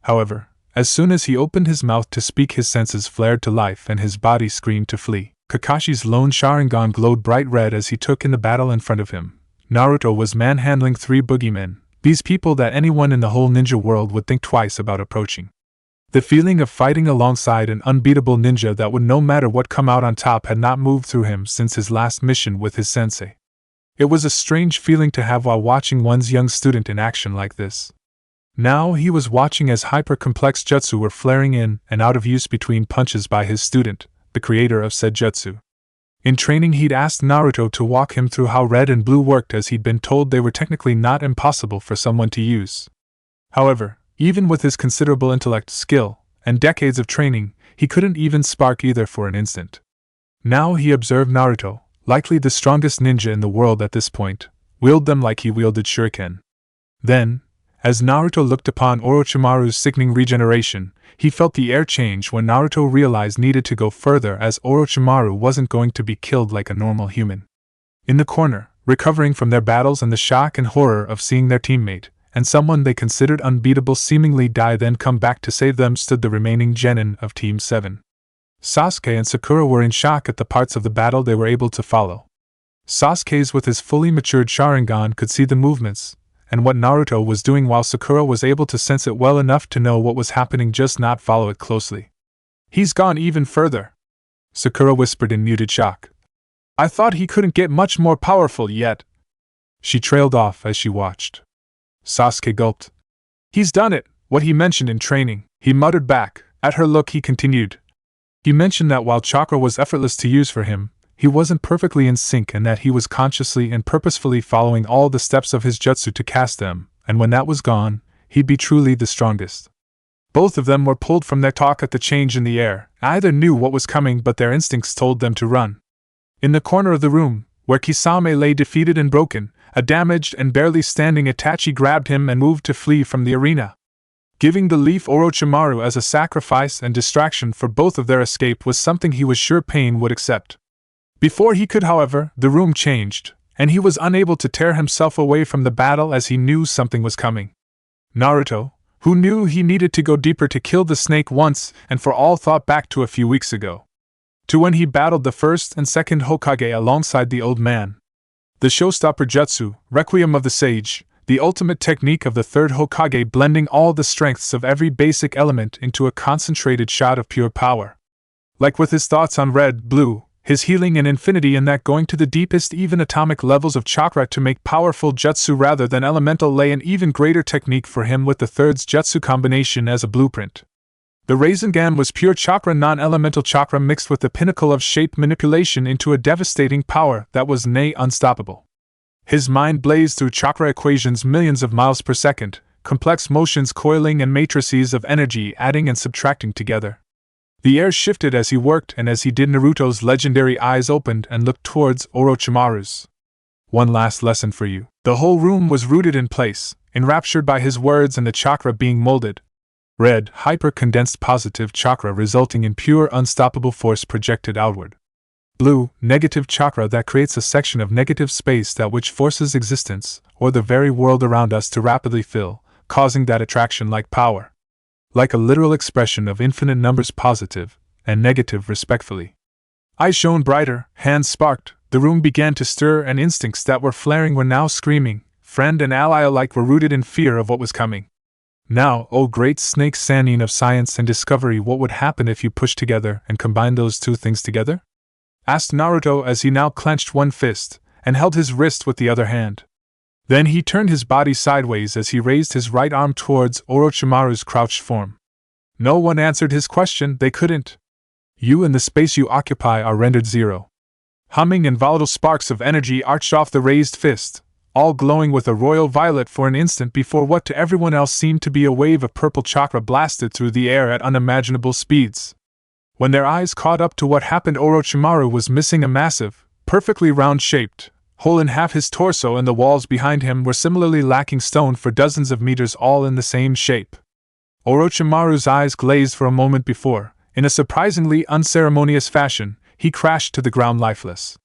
However, as soon as he opened his mouth to speak, his senses flared to life and his body screamed to flee. Kakashi's lone Sharingan glowed bright red as he took in the battle in front of him. Naruto was manhandling 3 boogeymen, these people that anyone in the whole ninja world would think twice about approaching. The feeling of fighting alongside an unbeatable ninja that would no matter what come out on top had not moved through him since his last mission with his sensei. It was a strange feeling to have while watching one's young student in action like this. Now he was watching as hyper-complex jutsu were flaring in and out of use between punches by his student, the creator of said jutsu. In training he'd asked Naruto to walk him through how red and blue worked, as he'd been told they were technically not impossible for someone to use. However, even with his considerable intellect, skill, and decades of training, he couldn't even spark either for an instant. Now he observed Naruto, likely the strongest ninja in the world at this point, wield them like he wielded shuriken. Then, as Naruto looked upon Orochimaru's sickening regeneration, he felt the air change when Naruto realized needed to go further, as Orochimaru wasn't going to be killed like a normal human. In the corner, recovering from their battles and the shock and horror of seeing their teammate, and someone they considered unbeatable, seemingly die then come back to save them, stood the remaining genin of Team 7. Sasuke and Sakura were in shock at the parts of the battle they were able to follow. Sasuke's with his fully matured Sharingan could see the movements and what Naruto was doing, while Sakura was able to sense it well enough to know what was happening, just not follow it closely. He's gone even further, Sakura whispered in muted shock. I thought he couldn't get much more powerful yet. She trailed off as she watched. Sasuke gulped. He's done it, what he mentioned in training, he muttered back. At her look he continued. He mentioned that while chakra was effortless to use for him, he wasn't perfectly in sync, and that he was consciously and purposefully following all the steps of his jutsu to cast them, and when that was gone, he'd be truly the strongest. Both of them were pulled from their talk at the change in the air. Either knew what was coming, but their instincts told them to run. In the corner of the room, where Kisame lay defeated and broken, a damaged and barely standing Itachi grabbed him and moved to flee from the arena. Giving the leaf Orochimaru as a sacrifice and distraction for both of their escape was something he was sure Pain would accept. Before he could, however, the room changed, and he was unable to tear himself away from the battle as he knew something was coming. Naruto, Who knew he needed to go deeper to kill the snake once and for all? Thought back to a few weeks ago. To when he battled the first and second Hokage alongside the old man. The showstopper jutsu, Requiem of the Sage, the ultimate technique of the third Hokage, blending all the strengths of every basic element into a concentrated shot of pure power. Like with his thoughts on red, blue, his healing and infinity, and that going to the deepest even atomic levels of chakra to make powerful jutsu rather than elemental lay an even greater technique for him with the third's jutsu combination as a blueprint. The Rasengan was pure chakra, non-elemental chakra mixed with the pinnacle of shape manipulation into a devastating power that was nay unstoppable. His mind blazed through chakra equations millions of miles per second, complex motions coiling and matrices of energy adding and subtracting together. The air shifted as he worked, and as he did, Naruto's legendary eyes opened and looked towards Orochimaru's. One last lesson for you. The whole room was rooted in place, enraptured by his words and the chakra being molded. Red, hyper-condensed positive chakra resulting in pure unstoppable force projected outward. Blue, negative chakra that creates a section of negative space that which forces existence, or the very world around us, to rapidly fill, causing that attraction like power. Like a literal expression of infinite numbers, positive and negative respectfully. Eyes shone brighter, hands sparked, the room began to stir, and instincts that were flaring were now screaming. Friend and ally alike were rooted in fear of what was coming. Now, O great snake Sannin of science and discovery, what would happen if you pushed together and combined those two things together? Asked Naruto as he now clenched one fist and held his wrist with the other hand. Then he turned his body sideways as he raised his right arm towards Orochimaru's crouched form. No one answered his question, they couldn't. You and the space you occupy are rendered zero. Humming and volatile sparks of energy arched off the raised fist, all glowing with a royal violet for an instant before what to everyone else seemed to be a wave of purple chakra blasted through the air at unimaginable speeds. When their eyes caught up to what happened, Orochimaru was missing a massive, perfectly round-shaped hole in half his torso, and the walls behind him were similarly lacking stone for dozens of meters, all in the same shape. Orochimaru's eyes glazed for a moment before, in a surprisingly unceremonious fashion, he crashed to the ground lifeless.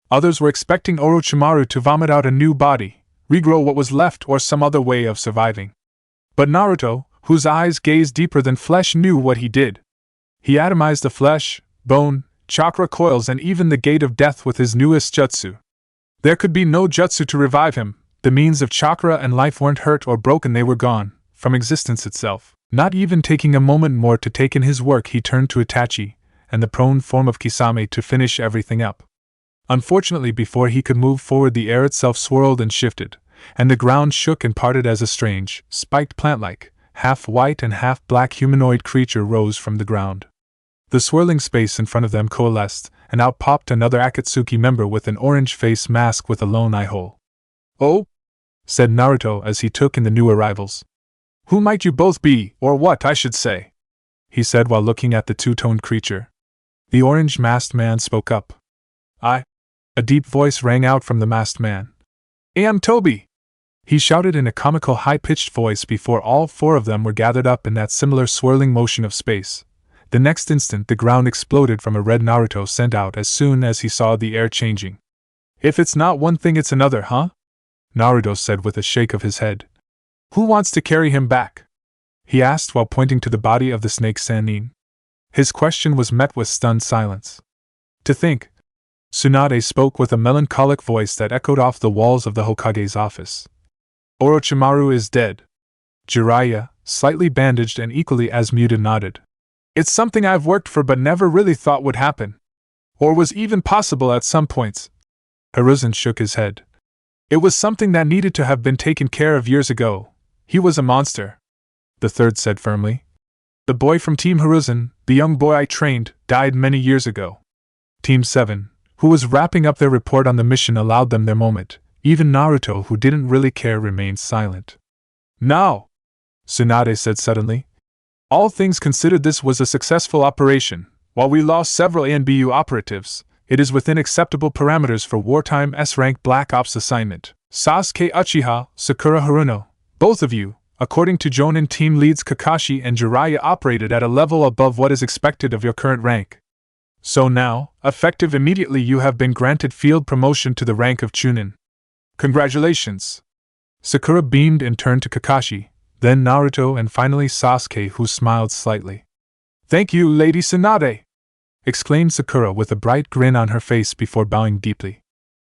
Others were expecting Orochimaru to vomit out a new body, regrow what was left, or some other way of surviving. But Naruto, whose eyes gazed deeper than flesh, knew what he did. He atomized the flesh, bone, chakra coils, and even the gate of death with his newest jutsu. There could be no jutsu to revive him. The means of chakra and life weren't hurt or broken, they were gone, from existence itself. Not even taking a moment more to take in his work, he turned to Itachi and the prone form of Kisame to finish everything up. Unfortunately, before he could move forward, the air itself swirled and shifted, and the ground shook and parted as a strange, spiked plant-like, half-white and half-black humanoid creature rose from the ground. The swirling space in front of them coalesced, and out popped another Akatsuki member with an orange face mask with a lone eye hole. "Oh?" said Naruto as he took in the new arrivals. "Who might you both be, or what, I should say?" he said while looking at the two-toned creature. The orange-masked man spoke up. "I..." A deep voice rang out from the masked man. "I am Toby!" he shouted in a comical high-pitched voice before all four of them were gathered up in that similar swirling motion of space. The next instant the ground exploded from a red Naruto sent out as soon as he saw the air changing. "If it's not one thing, it's another, huh?" Naruto said with a shake of his head. "Who wants to carry him back?" he asked while pointing to the body of the snake Sannin. His question was met with stunned silence. "To think," Tsunade spoke with a melancholic voice that echoed off the walls of the Hokage's office. "Orochimaru is dead." Jiraiya, slightly bandaged and equally as muted, nodded. "It's something I've worked for but never really thought would happen. Or was even possible at some points." Hiruzen shook his head. "It was something that needed to have been taken care of years ago. He was a monster," the third said firmly. "The boy from Team Hiruzen, the young boy I trained, died many years ago." Team 7, who was wrapping up their report on the mission, allowed them their moment. Even Naruto, who didn't really care, remained silent. "Now," Tsunade said suddenly, "all things considered, this was a successful operation. While we lost several ANBU operatives, it is within acceptable parameters for wartime S-rank Black Ops assignment. Sasuke Uchiha, Sakura Haruno, both of you, according to Jonin team leads Kakashi and Jiraiya, operated at a level above what is expected of your current rank. So now, effective immediately, you have been granted field promotion to the rank of Chunin. Congratulations." Sakura beamed and turned to Kakashi, then Naruto, and finally Sasuke, who smiled slightly. "Thank you, Lady Tsunade!" exclaimed Sakura with a bright grin on her face before bowing deeply.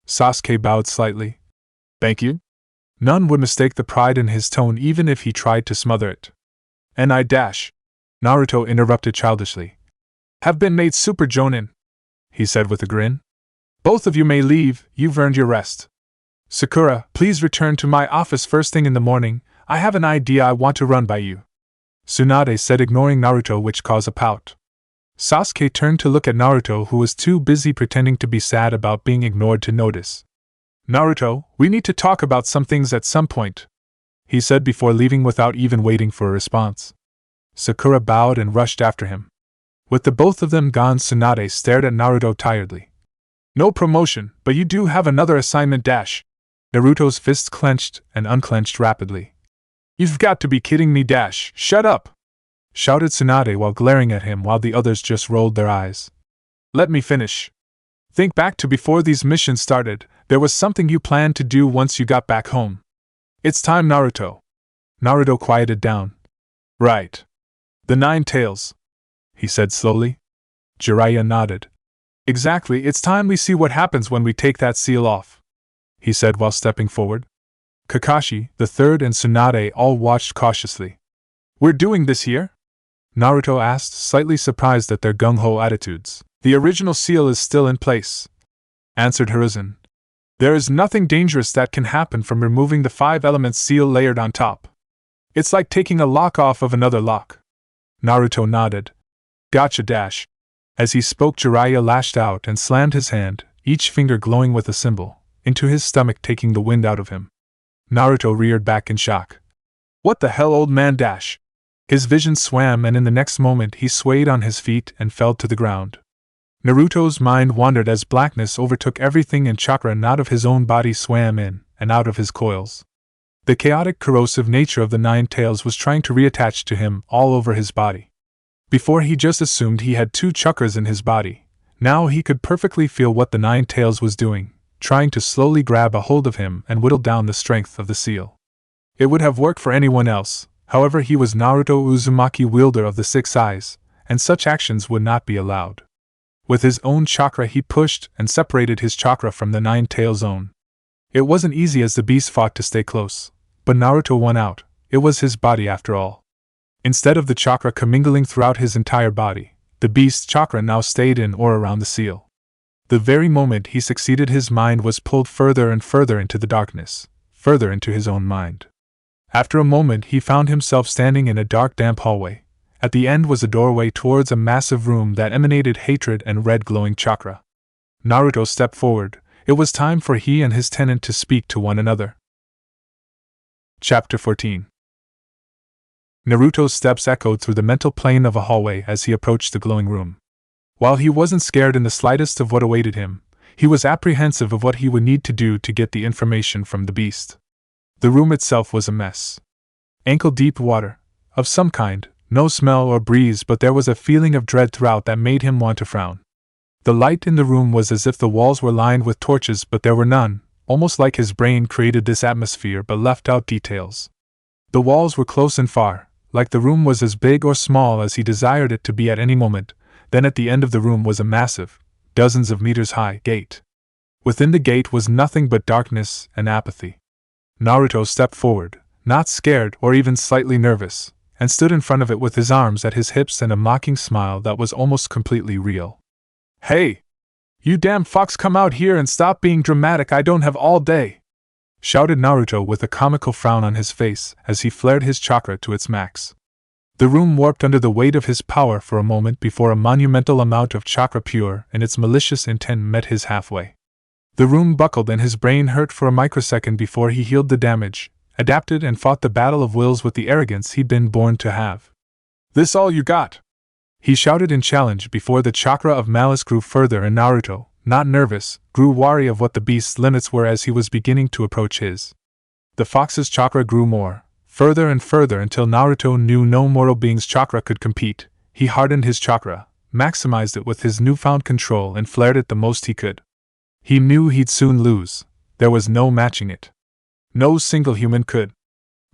Sasuke bowed slightly. "Thank you?" None would mistake the pride in his tone even if he tried to smother it. "And I dash," Naruto interrupted childishly, "have been made Super Jonin," he said with a grin. "Both of you may leave, you've earned your rest. Sakura, please return to my office first thing in the morning, I have an idea I want to run by you," Tsunade said, ignoring Naruto, which caused a pout. Sasuke turned to look at Naruto, who was too busy pretending to be sad about being ignored to notice. "Naruto, we need to talk about some things at some point," he said before leaving without even waiting for a response. Sakura bowed and rushed after him. With the both of them gone, Tsunade stared at Naruto tiredly. "No promotion, but you do have another assignment dash." Naruto's fists clenched and unclenched rapidly. "You've got to be kidding me dash, shut up!" shouted Tsunade while glaring at him while the others just rolled their eyes. "Let me finish. Think back to before these missions started, there was something you planned to do once you got back home. It's time, Naruto." Naruto quieted down. "Right. The 9 tails," he said slowly. Jiraiya nodded. "Exactly, it's time we see what happens when we take that seal off," he said while stepping forward. Kakashi, the third, and Tsunade all watched cautiously. "We're doing this here?" Naruto asked, slightly surprised at their gung-ho attitudes. "The original seal is still in place," answered Hiruzen. "There is nothing dangerous that can happen from removing the 5 elements seal layered on top. It's like taking a lock off of another lock." Naruto nodded. "Gotcha dash." As he spoke, Jiraiya lashed out and slammed his hand, each finger glowing with a symbol, into his stomach, taking the wind out of him. Naruto reared back in shock. "What the hell, old man dash?" His vision swam, and in the next moment he swayed on his feet and fell to the ground. Naruto's mind wandered as blackness overtook everything, and chakra not of his own body swam in and out of his coils. The chaotic, corrosive nature of the 9 tails was trying to reattach to him all over his body. Before he just assumed he had 2 chakras in his body. Now he could perfectly feel what the 9 tails was doing, trying to slowly grab a hold of him and whittle down the strength of the seal. It would have worked for anyone else, however he was Naruto Uzumaki, wielder of the 6 eyes, and such actions would not be allowed. With his own chakra he pushed and separated his chakra from the 9 tails own. It wasn't easy as the beast fought to stay close, but Naruto won out. It was his body after all. Instead of the chakra commingling throughout his entire body, the beast's chakra now stayed in or around the seal. The very moment he succeeded, his mind was pulled further and further into the darkness, further into his own mind. After a moment he found himself standing in a dark, damp hallway. At the end was a doorway towards a massive room that emanated hatred and red glowing chakra. Naruto stepped forward. It was time for he and his tenant to speak to one another. Chapter 14. Naruto's steps echoed through the mental plane of a hallway as he approached the glowing room. While he wasn't scared in the slightest of what awaited him, he was apprehensive of what he would need to do to get the information from the beast. The room itself was a mess. Ankle-deep water, of some kind, no smell or breeze, but there was a feeling of dread throughout that made him want to frown. The light in the room was as if the walls were lined with torches, but there were none, almost like his brain created this atmosphere but left out details. The walls were close and far, like the room was as big or small as he desired it to be at any moment. Then at the end of the room was a massive, dozens of meters high, gate. Within the gate was nothing but darkness and apathy. Naruto stepped forward, not scared or even slightly nervous, and stood in front of it with his arms at his hips and a mocking smile that was almost completely real. "Hey! You damn fox, come out here and stop being dramatic, I don't have all day!" shouted Naruto with a comical frown on his face as he flared his chakra to its max. The room warped under the weight of his power for a moment before a monumental amount of chakra pure in its malicious intent met his halfway. The room buckled and his brain hurt for a microsecond before he healed the damage, adapted and fought the battle of wills with the arrogance he'd been born to have. "This all you got?" he shouted in challenge before the chakra of malice grew further, and Naruto, not nervous, grew wary of what the beast's limits were as he was beginning to approach his. The fox's chakra grew more, further and further, until Naruto knew no mortal being's chakra could compete. He hardened his chakra, maximized it with his newfound control, and flared it the most he could. He knew he'd soon lose. There was no matching it. No single human could.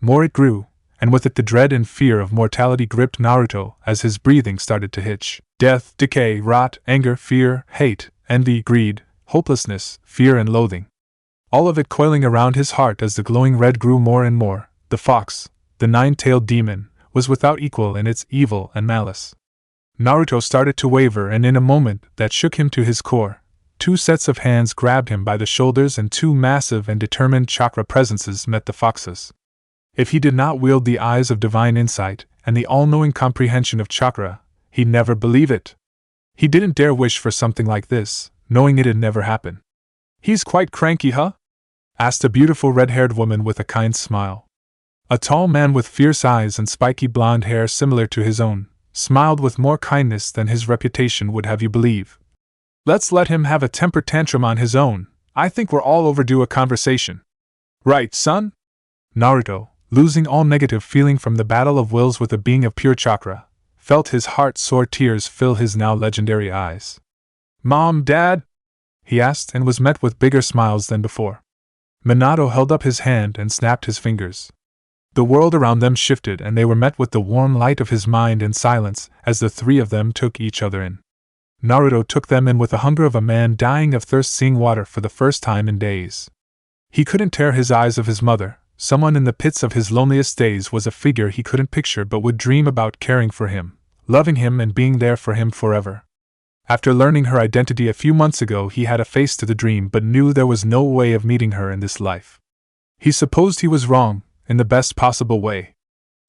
More it grew, and with it the dread and fear of mortality gripped Naruto as his breathing started to hitch. Death, decay, rot, anger, fear, hate, envy, greed, hopelessness, fear and loathing. All of it coiling around his heart as the glowing red grew more and more. The fox, the nine-tailed demon, was without equal in its evil and malice. Naruto started to waver, and in a moment that shook him to his core, two sets of hands grabbed him by the shoulders and two massive and determined chakra presences met the fox's. If he did not wield the eyes of divine insight and the all-knowing comprehension of chakra, he'd never believe it. He didn't dare wish for something like this, knowing it'd never happen. "He's quite cranky, huh?" asked a beautiful red-haired woman with a kind smile. A tall man with fierce eyes and spiky blonde hair similar to his own smiled with more kindness than his reputation would have you believe. "Let's let him have a temper tantrum on his own. I think we're all overdue a conversation." "Right, son?" Naruto, losing all negative feeling from the battle of wills with a being of pure chakra, felt his heart-sore tears fill his now legendary eyes. "Mom, Dad?" he asked, and was met with bigger smiles than before. Minato held up his hand and snapped his fingers. The world around them shifted, and they were met with the warm light of his mind and silence as the three of them took each other in. Naruto took them in with the hunger of a man dying of thirst, seeing water for the first time in days. He couldn't tear his eyes of his mother. Someone in the pits of his loneliest days was a figure he couldn't picture but would dream about caring for him, loving him and being there for him forever. After learning her identity a few months ago, he had a face to the dream but knew there was no way of meeting her in this life. He supposed he was wrong, in the best possible way.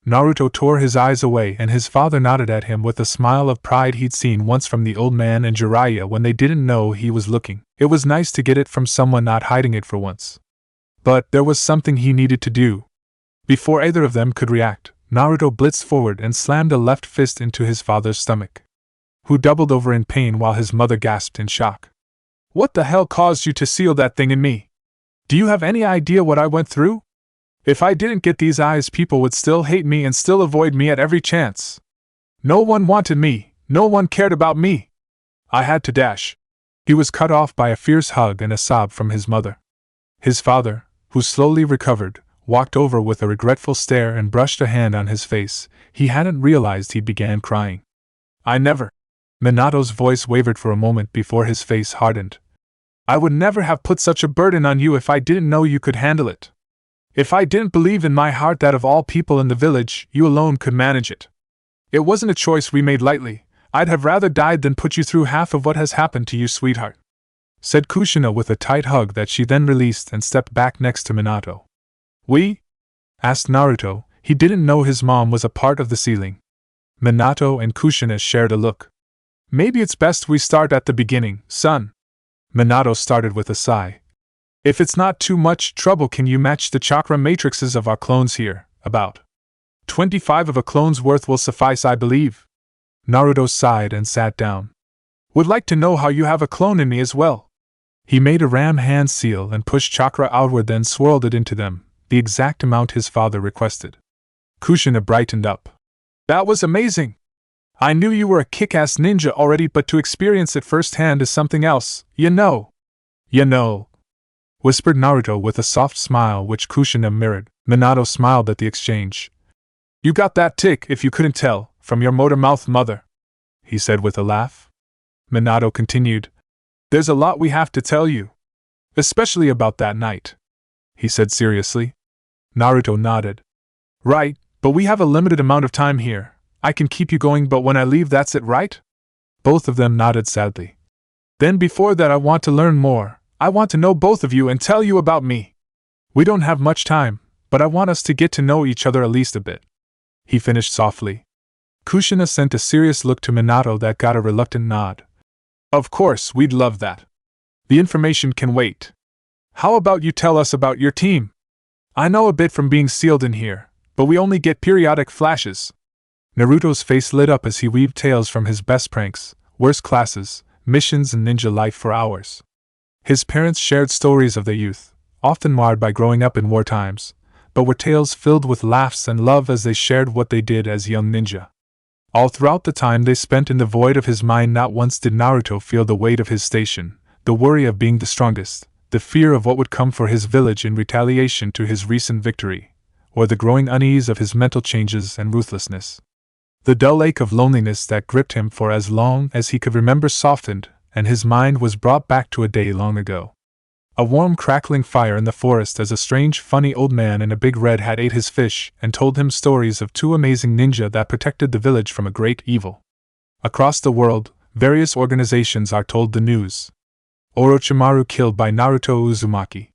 Naruto tore his eyes away, and his father nodded at him with a smile of pride he'd seen once from the old man and Jiraiya when they didn't know he was looking. It was nice to get it from someone not hiding it for once. But there was something he needed to do. Before either of them could react, Naruto blitzed forward and slammed a left fist into his father's stomach, who doubled over in pain while his mother gasped in shock. "What the hell caused you to seal that thing in me? Do you have any idea what I went through? If I didn't get these eyes, people would still hate me and still avoid me at every chance. No one wanted me, no one cared about me. I had to dash." He was cut off by a fierce hug and a sob from his mother. His father, who slowly recovered, walked over with a regretful stare and brushed a hand on his face. He hadn't realized he began crying. "I never..." Minato's voice wavered for a moment before his face hardened. "I would never have put such a burden on you if I didn't know you could handle it. If I didn't believe in my heart that of all people in the village, you alone could manage it. It wasn't a choice we made lightly. I'd have rather died than put you through half of what has happened to you, sweetheart," said Kushina with a tight hug that she then released and stepped back next to Minato. "We?" asked Naruto. He didn't know his mom was a part of the ceiling. Minato and Kushina shared a look. "Maybe it's best we start at the beginning, son." Minato started with a sigh. "If it's not too much trouble, can you match the chakra matrices of our clones here? About 25 of a clone's worth will suffice, I believe." Naruto sighed and sat down. "Would like to know how you have a clone in me as well." He made a ram hand seal and pushed chakra outward, then swirled it into them, the exact amount his father requested. Kushina brightened up. "That was amazing! I knew you were a kick-ass ninja already, but to experience it firsthand is something else, you know." "You know," whispered Naruto with a soft smile which Kushina mirrored. Minato smiled at the exchange. "You got that tick, if you couldn't tell, from your motor-mouthed mother," he said with a laugh. Minato continued. "There's a lot we have to tell you. Especially about that night," he said seriously. Naruto nodded. "Right, but we have a limited amount of time here. I can keep you going, but when I leave, that's it, right?" Both of them nodded sadly. "Then before that, I want to learn more. I want to know both of you and tell you about me. We don't have much time, but I want us to get to know each other at least a bit," he finished softly. Kushina sent a serious look to Minato that got a reluctant nod. "Of course, we'd love that. The information can wait. How about you tell us about your team? I know a bit from being sealed in here, but we only get periodic flashes." Naruto's face lit up as he weaved tales from his best pranks, worst classes, missions and ninja life for hours. His parents shared stories of their youth, often marred by growing up in war times, but were tales filled with laughs and love as they shared what they did as young ninja. All throughout the time they spent in the void of his mind, not once did Naruto feel the weight of his station, the worry of being the strongest, the fear of what would come for his village in retaliation to his recent victory. or the growing unease of his mental changes and ruthlessness. The dull ache of loneliness that gripped him for as long as he could remember softened, and his mind was brought back to a day long ago. A warm crackling fire in the forest as a strange funny old man in a big red hat ate his fish and told him stories of two amazing ninja that protected the village from a great evil. Across the world, various organizations are told the news. Orochimaru killed by Naruto Uzumaki.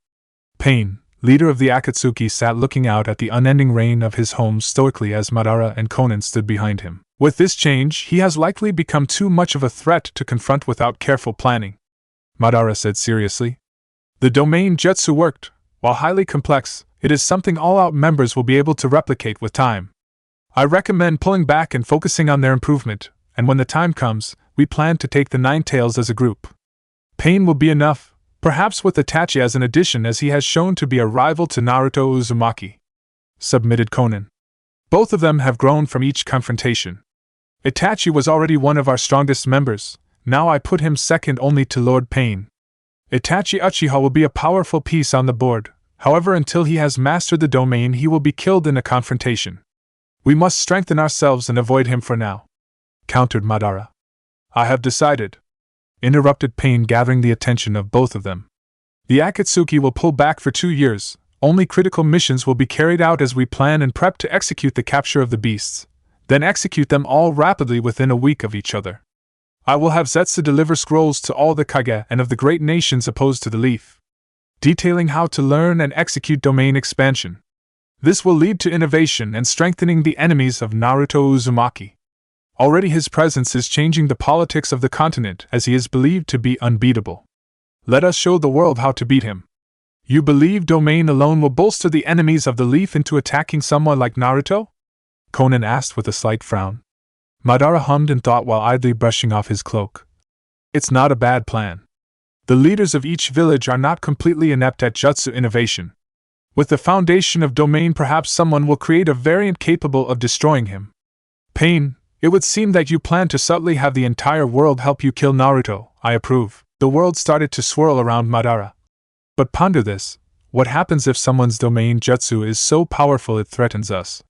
Pain, leader of the Akatsuki, sat looking out at the unending rain of his home stoically as Madara and Konan stood behind him. With this change, he has likely become too much of a threat to confront without careful planning, Madara said seriously. The domain jutsu worked. While highly complex, it is something all-out members will be able to replicate with time. I recommend pulling back and focusing on their improvement, and when the time comes, we plan to take the Nine Tails as a group. Pain will be enough, perhaps with Itachi as an addition, as he has shown to be a rival to Naruto Uzumaki, submitted Konan. Both of them have grown from each confrontation. Itachi was already one of our strongest members, now I put him second only to Lord Pain. Itachi Uchiha will be a powerful piece on the board, however until he has mastered the domain he will be killed in a confrontation. We must strengthen ourselves and avoid him for now, countered Madara. I have decided, interrupted Pain, gathering the attention of both of them. The Akatsuki will pull back for 2 years, only critical missions will be carried out as we plan and prep to execute the capture of the beasts, then execute them all rapidly within a week of each other. I will have Zetsu deliver scrolls to all the Kage and of the great nations opposed to the Leaf, detailing how to learn and execute domain expansion. This will lead to innovation and strengthening the enemies of Naruto Uzumaki. Already his presence is changing the politics of the continent, as he is believed to be unbeatable. Let us show the world how to beat him. You believe domain alone will bolster the enemies of the Leaf into attacking someone like Naruto? Konan asked with a slight frown. Madara hummed in thought while idly brushing off his cloak. It's not a bad plan. The leaders of each village are not completely inept at jutsu innovation. With the foundation of domain, perhaps someone will create a variant capable of destroying him. Pain, it would seem that you plan to subtly have the entire world help you kill Naruto. I approve. The world started to swirl around Madara. But ponder this, what happens if someone's domain jutsu is so powerful it threatens us?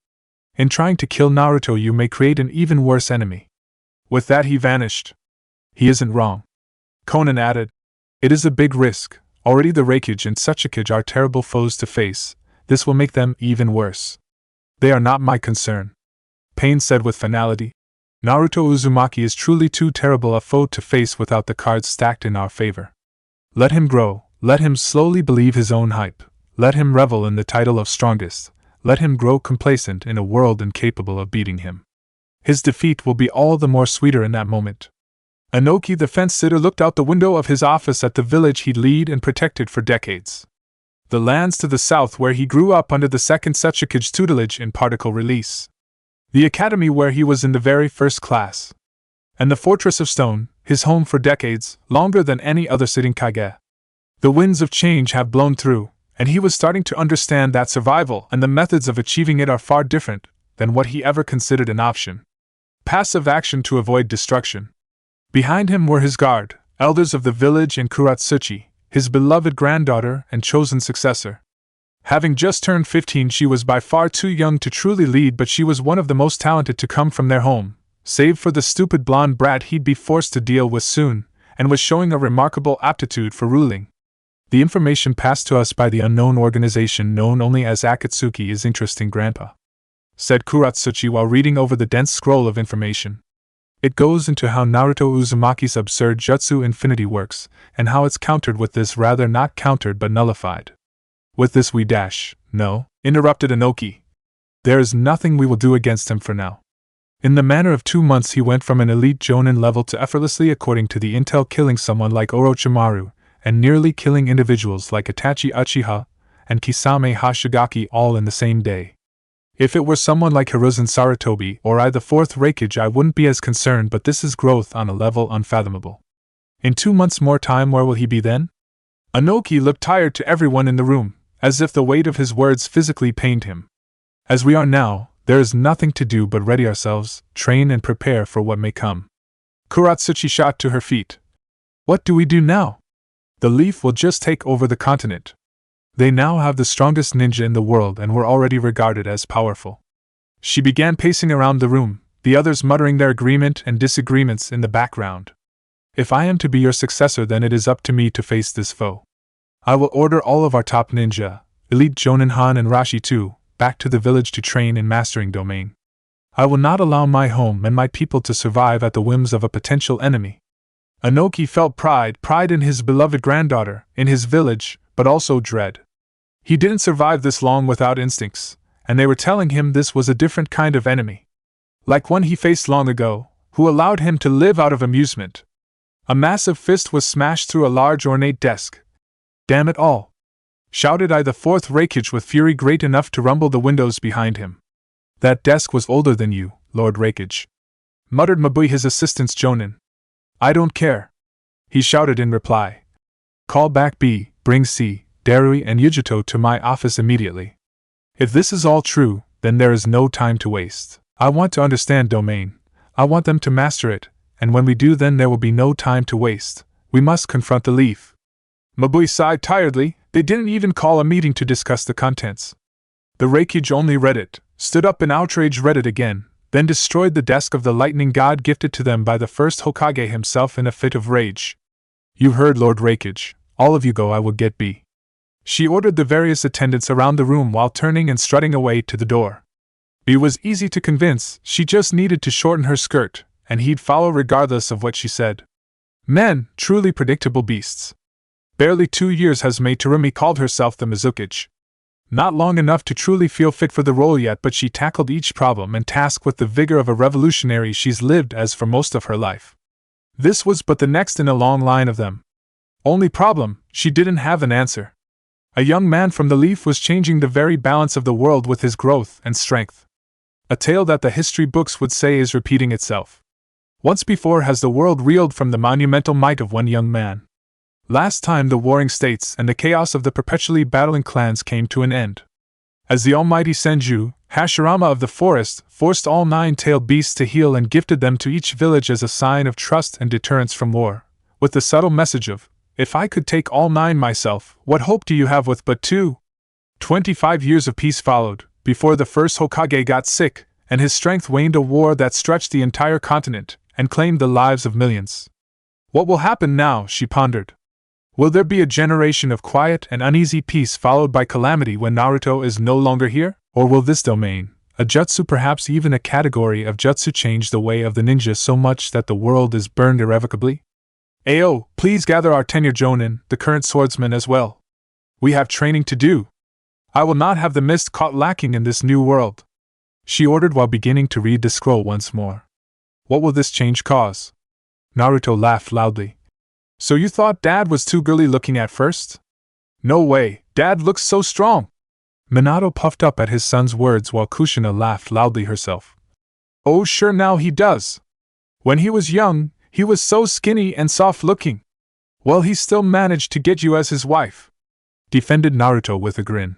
In trying to kill Naruto you may create an even worse enemy. With that he vanished. He isn't wrong, Konan added. It is a big risk. Already the Raikage and Tsuchikage are terrible foes to face. This will make them even worse. They are not my concern, Pain said with finality. Naruto Uzumaki is truly too terrible a foe to face without the cards stacked in our favor. Let him grow, let him slowly believe his own hype, let him revel in the title of strongest. Let him grow complacent in a world incapable of beating him. His defeat will be all the more sweeter in that moment. Inoki the fence-sitter looked out the window of his office at the village he'd led and protected for decades. The lands to the south where he grew up under the second Tsuchikage tutelage in particle release. The academy where he was in the very first class. And the fortress of stone, his home for decades, longer than any other sitting Kage. The winds of change have blown through, and he was starting to understand that survival and the methods of achieving it are far different than what he ever considered an option. Passive action to avoid destruction. Behind him were his guard, elders of the village, and Kuratsuchi, his beloved granddaughter and chosen successor. Having just turned 15, she was by far too young to truly lead, but she was one of the most talented to come from their home, save for the stupid blonde brat he'd be forced to deal with soon, and was showing a remarkable aptitude for ruling. The information passed to us by the unknown organization known only as Akatsuki is interesting, Grandpa, said Kuratsuchi while reading over the dense scroll of information. It goes into how Naruto Uzumaki's absurd jutsu infinity works, and how it's countered with this, rather not countered but nullified. With this we dash, no, interrupted Inoki. There is nothing we will do against him for now. In the manner of 2 months he went from an elite jonin level to effortlessly, according to the intel, killing someone like Orochimaru, and nearly killing individuals like Itachi Uchiha and Kisame Hashigaki all in the same day. If it were someone like Hiruzen Sarutobi or I, the fourth Raikage, I wouldn't be as concerned, but this is growth on a level unfathomable. In 2 months more time, where will he be then? Inoki looked tired to everyone in the room, as if the weight of his words physically pained him. As we are now, there is nothing to do but ready ourselves, train and prepare for what may come. Kuratsuchi shot to her feet. What do we do now? The Leaf will just take over the continent. They now have the strongest ninja in the world and were already regarded as powerful. She began pacing around the room, the others muttering their agreement and disagreements in the background. If I am to be your successor, then it is up to me to face this foe. I will order all of our top ninja, elite Jonin Han and Rashi too, back to the village to train in mastering domain. I will not allow my home and my people to survive at the whims of a potential enemy. Inoki felt pride in his beloved granddaughter, in his village, but also dread. He didn't survive this long without instincts, and they were telling him this was a different kind of enemy. Like one he faced long ago, who allowed him to live out of amusement. A massive fist was smashed through a large ornate desk. "Damn it all!" shouted I the fourth Raikage with fury great enough to rumble the windows behind him. "That desk was older than you, Lord Raikage," muttered Mabui, his assistant's Jonin. "I don't care," he shouted in reply. "Call back B, bring C, Darui and Yujito to my office immediately. If this is all true, then there is no time to waste. I want to understand domain. I want them to master it, and when we do, then there will be no time to waste. We must confront the leaf." Mabui sighed tiredly. They didn't even call a meeting to discuss the contents. The Raikage only read it, stood up in outrage, read it again, then destroyed the desk of the lightning god gifted to them by the first Hokage himself in a fit of rage. "You heard, Lord Raikage. All of you go, I will get B." She ordered the various attendants around the room while turning and strutting away to the door. B was easy to convince, she just needed to shorten her skirt, and he'd follow regardless of what she said. Men, truly predictable beasts. Barely 2 years has made Terumi called herself the Mizukage. Not long enough to truly feel fit for the role yet, but she tackled each problem and task with the vigor of a revolutionary she's lived as for most of her life. This was but the next in a long line of them. Only problem, she didn't have an answer. A young man from the Leaf was changing the very balance of the world with his growth and strength. A tale that the history books would say is repeating itself. Once before has the world reeled from the monumental might of one young man. Last time the warring states and the chaos of the perpetually battling clans came to an end. As the almighty Senju, Hashirama of the forest, forced all 9-tailed beasts to heal and gifted them to each village as a sign of trust and deterrence from war, with the subtle message of, "If I could take all 9 myself, what hope do you have with but 2? 25 years of peace followed, before the first Hokage got sick, and his strength waned, a war that stretched the entire continent, and claimed the lives of millions. What will happen now, she pondered. Will there be a generation of quiet and uneasy peace followed by calamity when Naruto is no longer here? Or will this domain, a jutsu, perhaps even a category of jutsu, change the way of the ninja so much that the world is burned irrevocably? Ayo, please gather our tenured Jonin, the current swordsman as well. We have training to do. I will not have the mist caught lacking in this new world," she ordered while beginning to read the scroll once more. "What will this change cause?" Naruto laughed loudly. "So you thought Dad was too girly looking at first? No way, Dad looks so strong." Minato puffed up at his son's words while Kushina laughed loudly herself. "Oh sure, now he does. When he was young, he was so skinny and soft-looking. Well, he still managed to get you as his wife," defended Naruto with a grin.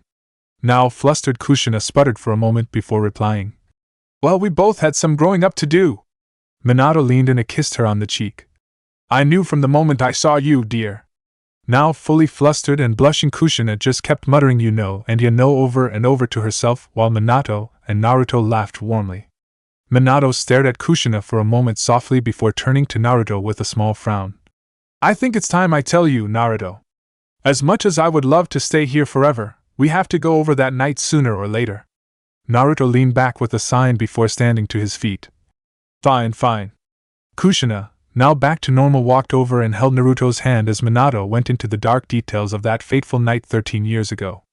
Now flustered Kushina sputtered for a moment before replying. "Well, we both had some growing up to do." Minato leaned in and kissed her on the cheek. "I knew from the moment I saw you, dear." Now fully flustered and blushing, Kushina just kept muttering "you know" and "you know" over and over to herself, while Minato and Naruto laughed warmly. Minato stared at Kushina for a moment softly before turning to Naruto with a small frown. "I think it's time I tell you, Naruto. As much as I would love to stay here forever, we have to go over that night sooner or later." Naruto leaned back with a sign before standing to his feet. Fine. Kushina, now back to normal, walked over and held Naruto's hand as Minato went into the dark details of that fateful night 13 years ago.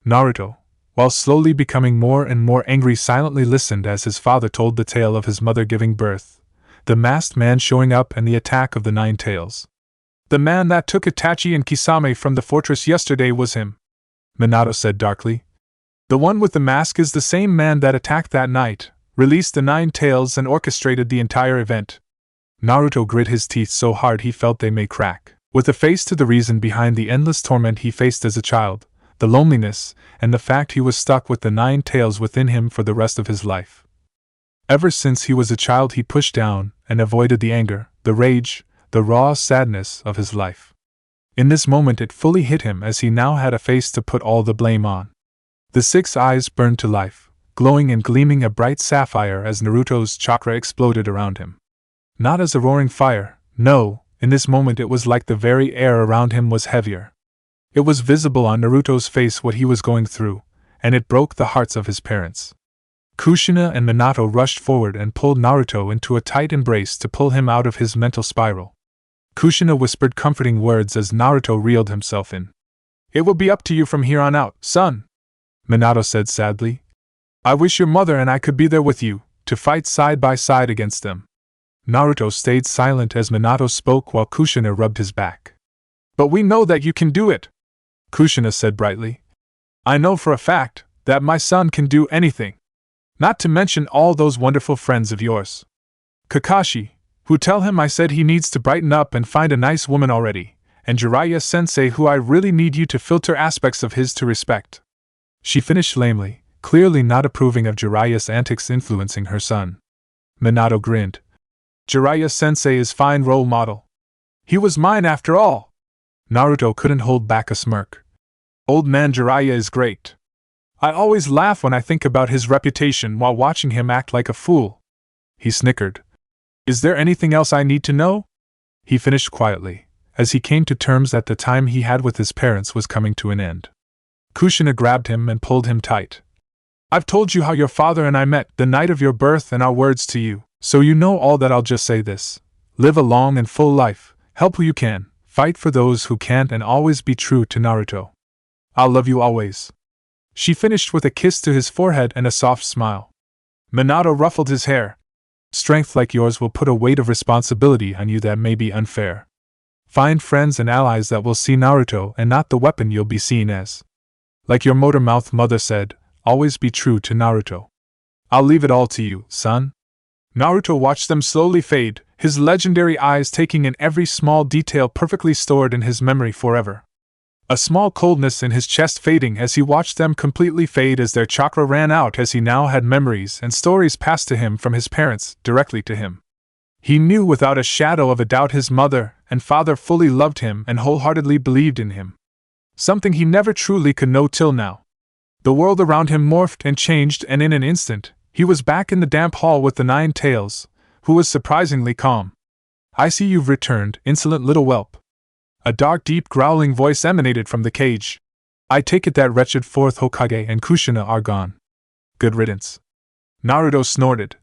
Naruto, while slowly becoming more and more angry, silently listened as his father told the tale of his mother giving birth, the masked man showing up, and the attack of the 9 tails. "The man that took Itachi and Kisame from the fortress yesterday was him," Minato said darkly. "The one with the mask is the same man that attacked that night, released the 9 tails, and orchestrated the entire event." Naruto grit his teeth so hard he felt they may crack, with a face to the reason behind the endless torment he faced as a child, the loneliness, and the fact he was stuck with the 9 tails within him for the rest of his life. Ever since he was a child, he pushed down and avoided the anger, the rage, the raw sadness of his life. In this moment it fully hit him as he now had a face to put all the blame on. The 6 eyes burned to life, glowing and gleaming a bright sapphire as Naruto's chakra exploded around him. Not as a roaring fire, no, in this moment it was like the very air around him was heavier. It was visible on Naruto's face what he was going through, and it broke the hearts of his parents. Kushina and Minato rushed forward and pulled Naruto into a tight embrace to pull him out of his mental spiral. Kushina whispered comforting words as Naruto reeled himself in. "It will be up to you from here on out, son," Minato said sadly. "I wish your mother and I could be there with you, to fight side by side against them." Naruto stayed silent as Minato spoke while Kushina rubbed his back. "But we know that you can do it," Kushina said brightly. "I know for a fact that my son can do anything. Not to mention all those wonderful friends of yours. Kakashi, who tell him I said he needs to brighten up and find a nice woman already, and Jiraiya-sensei who I really need you to filter aspects of his to respect." She finished lamely, clearly not approving of Jiraiya's antics influencing her son. Minato grinned. "Jiraiya-sensei is fine role model. He was mine after all." Naruto couldn't hold back a smirk. "Old man Jiraiya is great. I always laugh when I think about his reputation while watching him act like a fool." He snickered. "Is there anything else I need to know?" He finished quietly, as he came to terms that the time he had with his parents was coming to an end. Kushina grabbed him and pulled him tight. "I've told you how your father and I met the night of your birth and our words to you, so you know all that. I'll just say this. Live a long and full life, help who you can, fight for those who can't, and always be true to Naruto. I'll love you always." She finished with a kiss to his forehead and a soft smile. Minato ruffled his hair. "Strength like yours will put a weight of responsibility on you that may be unfair. Find friends and allies that will see Naruto and not the weapon you'll be seen as. Like your motor-mouth mother said, always be true to Naruto. I'll leave it all to you, son." Naruto watched them slowly fade, his legendary eyes taking in every small detail perfectly stored in his memory forever. A small coldness in his chest fading as he watched them completely fade as their chakra ran out, as he now had memories and stories passed to him from his parents, directly to him. He knew without a shadow of a doubt his mother and father fully loved him and wholeheartedly believed in him. Something he never truly could know till now. The world around him morphed and changed, and in an instant, he was back in the damp hall with the 9 tails, who was surprisingly calm. "I see you've returned, insolent little whelp." A dark, deep, growling voice emanated from the cage. "I take it that wretched 4th Hokage and Kushina are gone. Good riddance." Naruto snorted.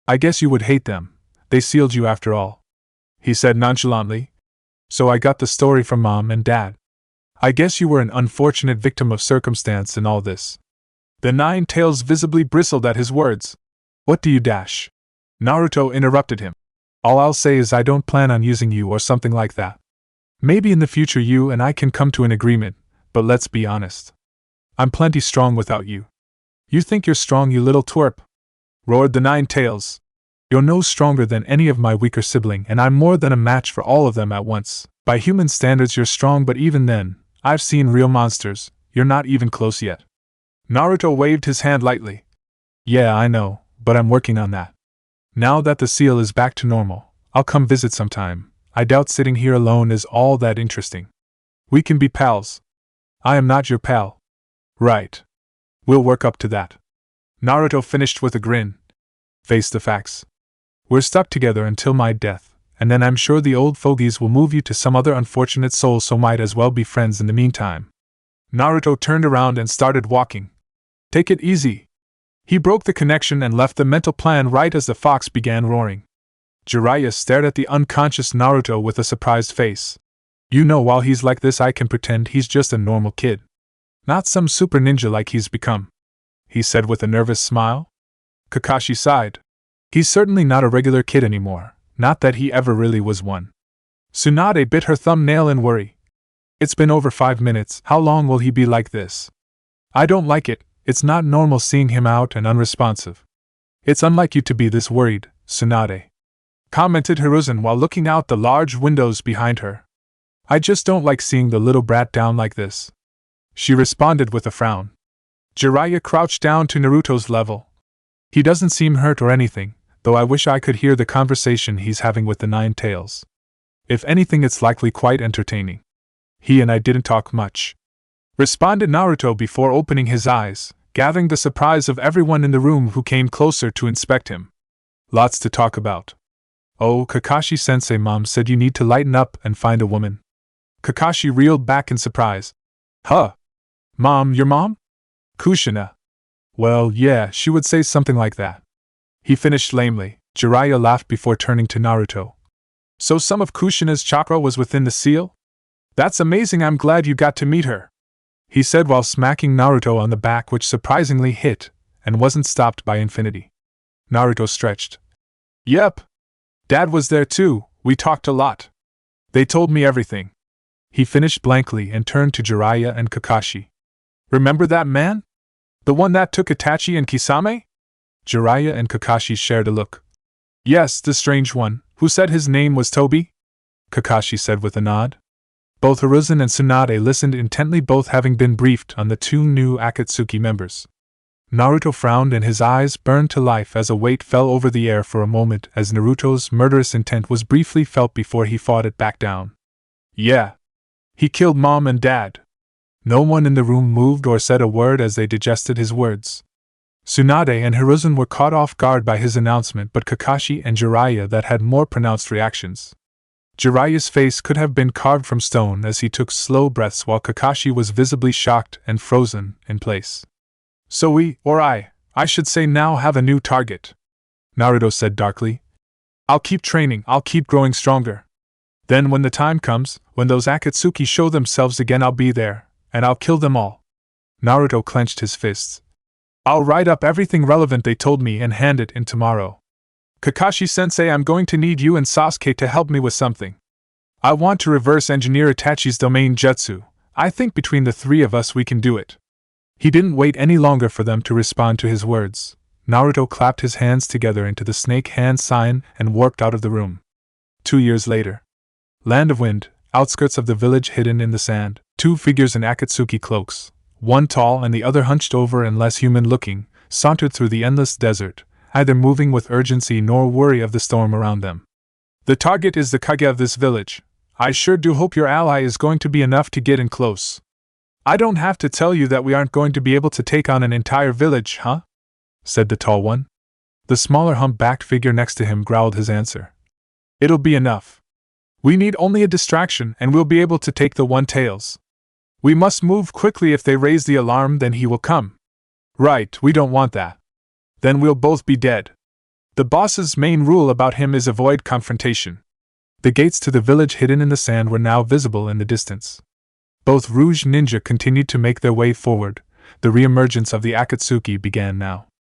"I guess you would hate them. They sealed you after all," he said nonchalantly. "So I got the story from Mom and Dad. I guess you were an unfortunate victim of circumstance in all this." The 9 tails visibly bristled at his words. "What do you dash?" Naruto interrupted him. "All I'll say is I don't plan on using you or something like that. Maybe in the future you and I can come to an agreement, but let's be honest. I'm plenty strong without you." "You think you're strong, you little twerp?" roared the 9 tails. "You're no stronger than any of my weaker sibling, and I'm more than a match for all of them at once. By human standards you're strong, but even then, I've seen real monsters. You're not even close yet." Naruto waved his hand lightly. "Yeah, I know, but I'm working on that. Now that the seal is back to normal, I'll come visit sometime. I doubt sitting here alone is all that interesting. We can be pals." "I am not your pal." "Right. We'll work up to that." Naruto finished with a grin. "Face the facts. We're stuck together until my death, and then I'm sure the old fogies will move you to some other unfortunate soul, so might as well be friends in the meantime." Naruto turned around and started walking. "Take it easy." He broke the connection and left the mental plan right as the fox began roaring. Jiraiya stared at the unconscious Naruto with a surprised face. "You know, while he's like this I can pretend he's just a normal kid. Not some super ninja like he's become," he said with a nervous smile. Kakashi sighed. "He's certainly not a regular kid anymore, not that he ever really was one." Tsunade bit her thumbnail in worry. "It's been over 5 minutes, how long will he be like this?" "I don't like it, it's not normal seeing him out and unresponsive." "It's unlike you to be this worried, Tsunade," commented Hiruzen while looking out the large windows behind her. "I just don't like seeing the little brat down like this," she responded with a frown. Jiraiya crouched down to Naruto's level. "He doesn't seem hurt or anything, though I wish I could hear the conversation he's having with the 9 tails. If anything, it's likely quite entertaining." He and I didn't talk much," responded Naruto before opening his eyes, gathering the surprise of everyone in the room who came closer to inspect him. "Lots to talk about." "Oh, Kakashi-sensei, Mom said you need to lighten up and find a woman." Kakashi reeled back in surprise. "Huh? Mom, your mom? Kushina?" "Well, yeah, she would say something like that," he finished lamely. Jiraiya laughed before turning to Naruto. "So some of Kushina's chakra was within the seal? That's amazing, I'm glad you got to meet her," he said while smacking Naruto on the back, which surprisingly hit, and wasn't stopped by infinity. Naruto stretched. "Yep. Dad was there too, we talked a lot. They told me everything," he finished blankly and turned to Jiraiya and Kakashi. "Remember that man? The one that took Itachi and Kisame?" Jiraiya and Kakashi shared a look. "Yes, the strange one, who said his name was Tobi?" Kakashi said with a nod. Both Hiruzen and Tsunade listened intently, both having been briefed on the two new Akatsuki members. Naruto frowned and his eyes burned to life as a weight fell over the air for a moment as Naruto's murderous intent was briefly felt before he fought it back down. "Yeah. He killed Mom and Dad." No one in the room moved or said a word as they digested his words. Tsunade and Hiruzen were caught off guard by his announcement, but Kakashi and Jiraiya that had more pronounced reactions. Jiraiya's face could have been carved from stone as he took slow breaths while Kakashi was visibly shocked and frozen in place. "So we, or I should say now have a new target," Naruto said darkly. "I'll keep training, I'll keep growing stronger. Then when the time comes, when those Akatsuki show themselves again, I'll be there, and I'll kill them all." Naruto clenched his fists. "I'll write up everything relevant they told me and hand it in tomorrow. Kakashi-sensei, I'm going to need you and Sasuke to help me with something. I want to reverse engineer Itachi's domain jutsu. I think between the three of us we can do it." He didn't wait any longer for them to respond to his words. Naruto clapped his hands together into the snake hand sign and warped out of the room. 2 years later. Land of Wind, outskirts of the village hidden in the sand, two figures in Akatsuki cloaks, one tall and the other hunched over and less human-looking, sauntered through the endless desert, neither moving with urgency nor worry of the storm around them. "The target is the Kage of this village. I sure do hope your ally is going to be enough to get in close. I don't have to tell you that we aren't going to be able to take on an entire village, huh?" said the tall one. The smaller hump-backed figure next to him growled his answer. "It'll be enough. We need only a distraction and we'll be able to take the one-tails. We must move quickly. If they raise the alarm, then he will come." "Right, we don't want that. Then we'll both be dead. The boss's main rule about him is avoid confrontation." The gates to the village hidden in the sand were now visible in the distance. Both Rouge Ninja continued to make their way forward. The re-emergence of the Akatsuki began now.